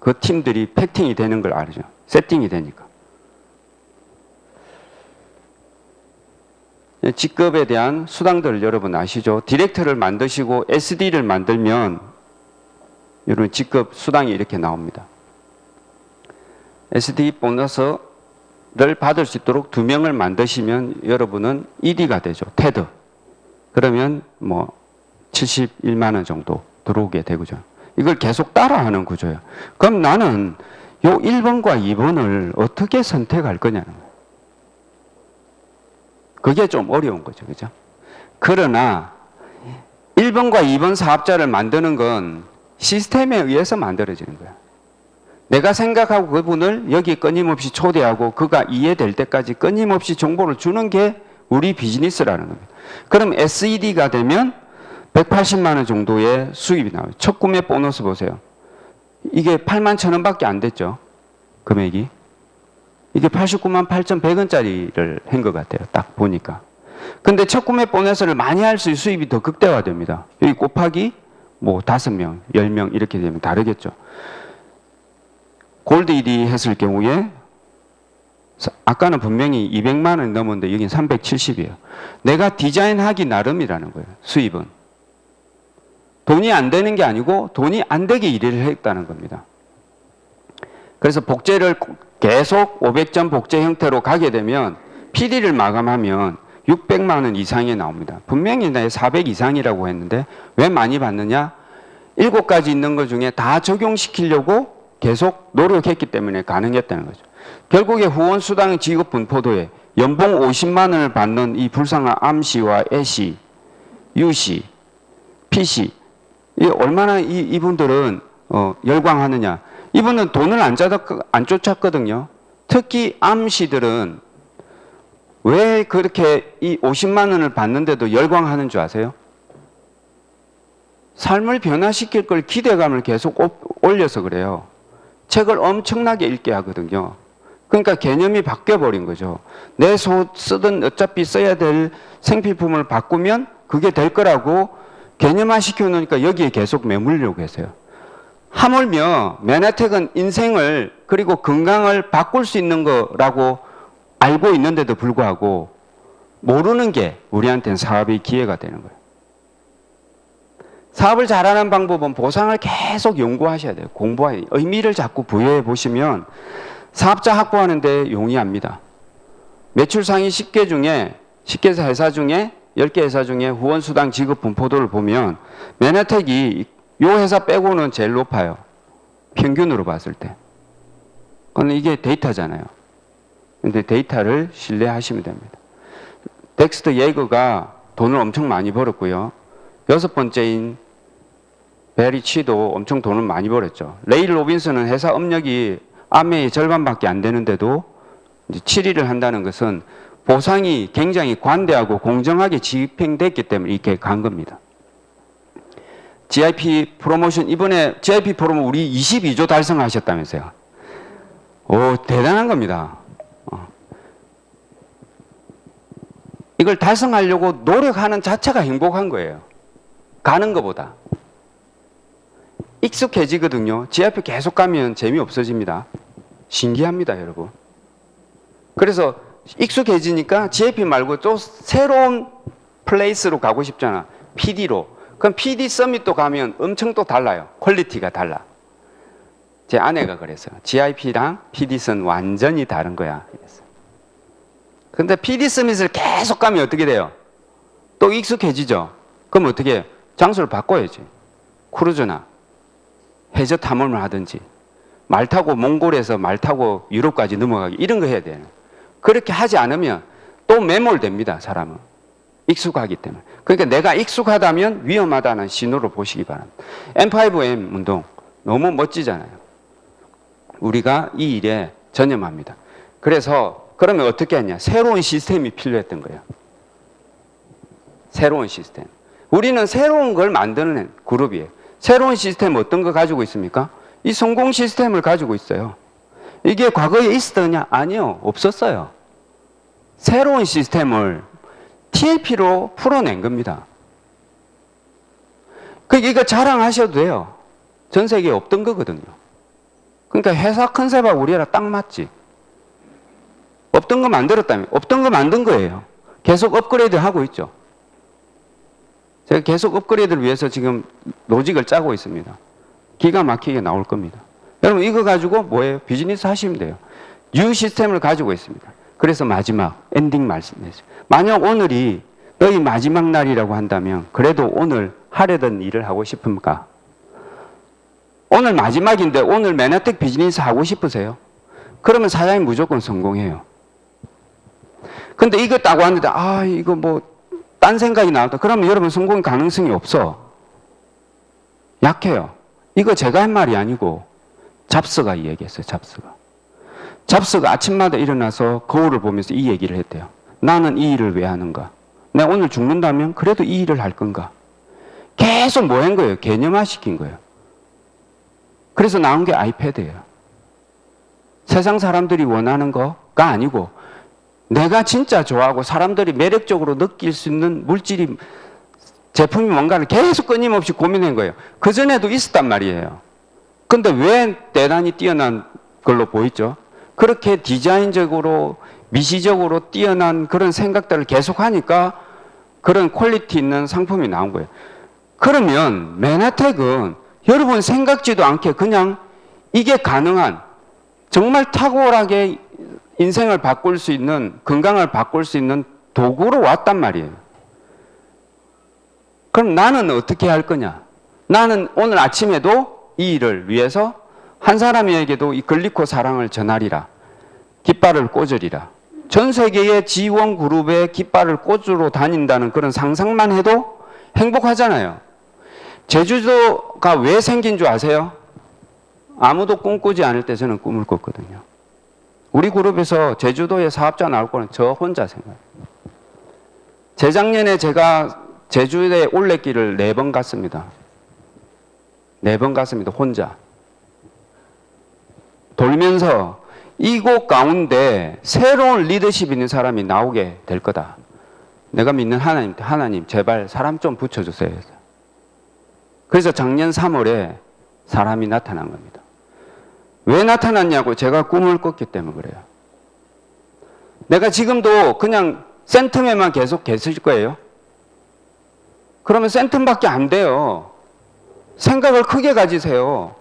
그 팀들이 패팅이 되는 걸 알죠. 세팅이 되니까. 직급에 대한 수당들을 여러분 아시죠? 디렉터를 만드시고 SD를 만들면 여러분 직급 수당이 이렇게 나옵니다. SD 보너스를 받을 수 있도록 2명을 만드시면 여러분은 ED가 되죠. 테드. 그러면 뭐 71만 원 정도 들어오게 되고죠. 이걸 계속 따라하는 구조예요. 그럼 나는 요 1번과 2번을 어떻게 선택할 거냐는 거예요. 그게 좀 어려운 거죠. 그죠? 그러나 1번과 2번 사업자를 만드는 건 시스템에 의해서 만들어지는 거야. 내가 생각하고 그분을 여기 끊임없이 초대하고 그가 이해될 때까지 끊임없이 정보를 주는 게 우리 비즈니스라는 겁니다. 그럼 SED가 되면 180만 원 정도의 수입이 나와요. 첫 구매 보너스 보세요. 이게 8만 1,000원 밖에 안 됐죠. 금액이. 이게 89만 8,100원짜리를 한 것 같아요. 딱 보니까. 근데 첫 구매 보너스를 많이 할 수 수입이 더 극대화됩니다. 여기 곱하기 뭐 5명, 10명 이렇게 되면 다르겠죠. 골드 ED 했을 경우에 아까는 분명히 200만 원 넘었는데 여긴 370이에요. 내가 디자인하기 나름이라는 거예요. 수입은. 돈이 안 되는 게 아니고 돈이 안 되게 일을 했다는 겁니다. 그래서 복제를 계속 500점 복제 형태로 가게 되면 PD를 마감하면 600만 원 이상이 나옵니다. 분명히 내 400 이상이라고 했는데 왜 많이 받느냐? 7가지 있는 것 중에 다 적용시키려고 계속 노력했기 때문에 가능했다는 거죠. 결국에 후원 수당 지급 분포도에 연봉 50만 원을 받는 이 불쌍한 암씨와 애씨, 유씨, 피씨, 이 얼마나 이분들은 열광하느냐. 이분은 돈을 안 쫓았거든요. 특히 암씨들은 왜 그렇게 이 50만 원을 받는데도 열광하는 줄 아세요? 삶을 변화시킬 걸 기대감을 계속 올려서 그래요. 책을 엄청나게 읽게 하거든요. 그러니까 개념이 바뀌어버린 거죠. 내 쓰던 어차피 써야 될 생필품을 바꾸면 그게 될 거라고 개념화 시켜놓으니까 여기에 계속 매물려고 했어요. 하물며 맨하텍은 인생을 그리고 건강을 바꿀 수 있는 거라고 알고 있는데도 불구하고 모르는 게 우리한테는 사업의 기회가 되는 거예요. 사업을 잘하는 방법은 보상을 계속 연구하셔야 돼요. 공부해야 돼요. 의미를 자꾸 부여해 보시면 사업자 확보하는 데 용이합니다. 매출 상위 10개 회사 중에 10개 회사 중에 후원 수당 지급 분포도를 보면 맨하텍이 이 회사 빼고는 제일 높아요. 평균으로 봤을 때. 그건 이게 데이터잖아요. 근데 데이터를 신뢰하시면 됩니다. 덱스터 예거가 돈을 엄청 많이 벌었고요. 6번째인 베리 치도 엄청 돈을 많이 벌었죠. 레일 로빈슨은 회사 업력이 아메의 절반밖에 안 되는데도 이제 7위를 한다는 것은 보상이 굉장히 관대하고 공정하게 집행됐기 때문에 이렇게 간 겁니다. GIP 프로모션, 이번에 GIP 프로모 우리 22조 달성하셨다면서요. 오, 대단한 겁니다. 이걸 달성하려고 노력하는 자체가 행복한 거예요. 가는 것보다. 익숙해지거든요. GIP 계속 가면 재미없어집니다. 신기합니다, 여러분. 그래서 익숙해지니까 GIP 말고 또 새로운 플레이스로 가고 싶잖아. PD로. 그럼 PD 서밋도 가면 엄청 또 달라요. 퀄리티가 달라. 제 아내가 그랬어요. GIP랑 PD 서밋 완전히 다른 거야. 근데 PD 서밋을 계속 가면 어떻게 돼요? 또 익숙해지죠. 그럼 어떻게 해요? 장소를 바꿔야지. 크루즈나 해저 탐험을 하든지 말 타고 몽골에서 말 타고 유럽까지 넘어가기 이런 거 해야 돼요. 그렇게 하지 않으면 또 매몰됩니다. 사람은. 익숙하기 때문에. 그러니까 내가 익숙하다면 위험하다는 신호를 보시기 바랍니다. M5M 운동 너무 멋지잖아요. 우리가 이 일에 전념합니다. 그래서 그러면 어떻게 했냐? 새로운 시스템이 필요했던 거예요. 새로운 시스템. 우리는 새로운 걸 만드는 그룹이에요. 새로운 시스템 어떤 거 가지고 있습니까? 이 성공 시스템을 가지고 있어요. 이게 과거에 있었냐? 아니요. 없었어요. 새로운 시스템을 TLP로 풀어낸 겁니다. 이거 자랑하셔도 돼요. 전 세계에 없던 거거든요. 그러니까 회사 컨셉하고 우리랑 딱 맞지. 없던 거 만들었다면 없던 거 만든 거예요. 계속 업그레이드 하고 있죠. 제가 계속 업그레이드를 위해서 지금 로직을 짜고 있습니다. 기가 막히게 나올 겁니다. 여러분 이거 가지고 뭐예요? 비즈니스 하시면 돼요. U 시스템을 가지고 있습니다. 그래서 마지막 엔딩 말씀드렸어요. 만약 오늘이 너희 마지막 날이라고 한다면 그래도 오늘 하려던 일을 하고 싶습니까? 오늘 마지막인데 오늘 맨하탄 비즈니스 하고 싶으세요? 그러면 사장님 무조건 성공해요. 근데 이거 따고 왔는데 이거 뭐 딴 생각이 나왔다. 그러면 여러분 성공 가능성이 없어. 약해요. 이거 제가 한 말이 아니고 잡스가 이 얘기했어요. 잡스가 아침마다 일어나서 거울을 보면서 이 얘기를 했대요. 나는 이 일을 왜 하는가? 내가 오늘 죽는다면 그래도 이 일을 할 건가? 계속 뭐 한 거예요? 개념화 시킨 거예요. 그래서 나온 게 아이패드예요. 세상 사람들이 원하는 거가 아니고 내가 진짜 좋아하고 사람들이 매력적으로 느낄 수 있는 물질이 제품이 뭔가를 계속 끊임없이 고민한 거예요. 그전에도 있었단 말이에요. 근데 왜 대단히 뛰어난 걸로 보이죠? 그렇게 디자인적으로 미시적으로 뛰어난 그런 생각들을 계속 하니까 그런 퀄리티 있는 상품이 나온 거예요. 그러면 맨하탄은 여러분 생각지도 않게 그냥 이게 가능한 정말 탁월하게 인생을 바꿀 수 있는 건강을 바꿀 수 있는 도구로 왔단 말이에요. 그럼 나는 어떻게 할 거냐? 나는 오늘 아침에도 이 일을 위해서 한 사람에게도 이 글리코 사랑을 전하리라. 깃발을 꽂으리라. 전 세계의 지원 그룹에 깃발을 꽂으러 다닌다는 그런 상상만 해도 행복하잖아요. 제주도가 왜 생긴 줄 아세요? 아무도 꿈꾸지 않을 때 저는 꿈을 꿨거든요. 우리 그룹에서 제주도에 사업자 나올 거는 저 혼자 생각해요. 재작년에 제가 제주도에 올레길을 4번 갔습니다. 4번 갔습니다. 혼자. 돌면서 이곳 가운데 새로운 리더십 있는 사람이 나오게 될 거다. 내가 믿는 하나님 제발 사람 좀 붙여주세요. 그래서 작년 3월에 사람이 나타난 겁니다. 왜 나타났냐고 제가 꿈을 꿨기 때문에 그래요. 내가 지금도 그냥 센텀에만 계속 계실 거예요? 그러면 센텀밖에 안 돼요. 생각을 크게 가지세요.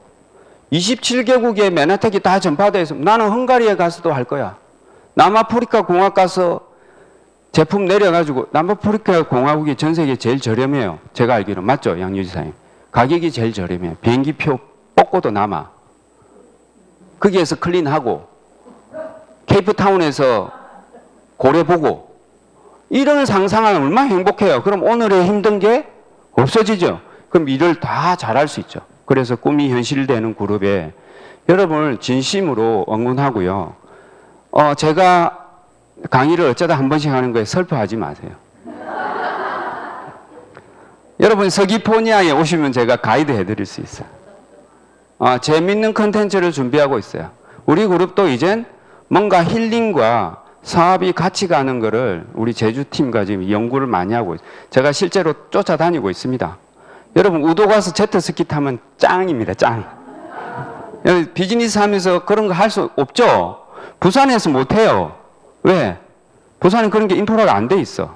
27개국의 맨하탄이 다 전파되어 있으면 나는 헝가리에 가서도 할 거야. 남아프리카 공화국 가서 제품 내려가지고 남아프리카 공화국이 전 세계 제일 저렴해요. 제가 알기로. 맞죠? 양유지사님. 가격이 제일 저렴해요. 비행기표 뽑고도 남아. 거기에서 클린하고 케이프타운에서 고래 보고 이런 상상하면 얼마나 행복해요. 그럼 오늘의 힘든 게 없어지죠. 그럼 일을 다 잘할 수 있죠. 그래서 꿈이 현실되는 그룹에 여러분을 진심으로 응원하고요. 제가 강의를 어쩌다 한 번씩 하는 거에 슬퍼하지 마세요. 여러분 서귀포니아에 오시면 제가 가이드 해드릴 수 있어요. 재밌는 컨텐츠를 준비하고 있어요. 우리 그룹도 이젠 뭔가 힐링과 사업이 같이 가는 거를 우리 제주팀과 지금 연구를 많이 하고 있어요. 제가 실제로 쫓아다니고 있습니다. 여러분 우도 가서 제트스키 타면 짱입니다. 짱. 비즈니스 하면서 그런 거 할 수 없죠. 부산에서 못해요. 왜? 부산은 그런 게 인프라가 안 돼 있어.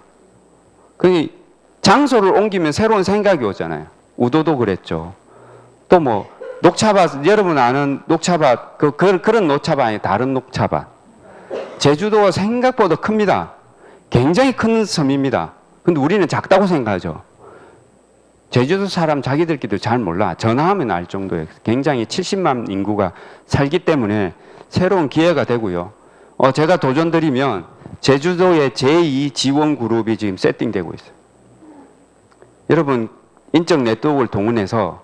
장소를 옮기면 새로운 생각이 오잖아요. 우도도 그랬죠. 또 뭐 녹차밭, 여러분 아는 녹차밭, 그런 녹차밭 아니에요. 다른 녹차밭. 제주도가 생각보다 큽니다. 굉장히 큰 섬입니다. 근데 우리는 작다고 생각하죠. 제주도 사람 자기들끼리도 잘 몰라. 전화하면 알 정도의 굉장히 70만 인구가 살기 때문에 새로운 기회가 되고요. 제가 도전드리면 제주도의 제2 지원 그룹이 지금 세팅되고 있어요. 여러분 인적 네트워크를 동원해서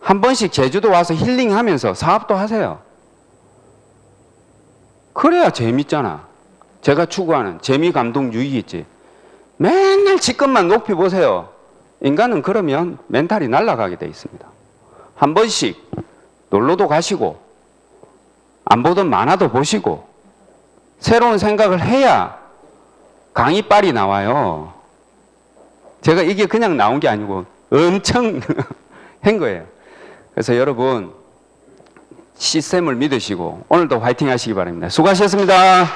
한 번씩 제주도 와서 힐링하면서 사업도 하세요. 그래야 재밌잖아. 제가 추구하는 재미, 감동, 유익이지. 맨날 직급만 높이 보세요. 인간은 그러면 멘탈이 날아가게 돼 있습니다. 한 번씩 놀러도 가시고 안 보던 만화도 보시고 새로운 생각을 해야 강의빨이 나와요. 제가 이게 그냥 나온 게 아니고 엄청 한 거예요. 그래서 여러분 시스템을 믿으시고 오늘도 화이팅 하시기 바랍니다. 수고하셨습니다.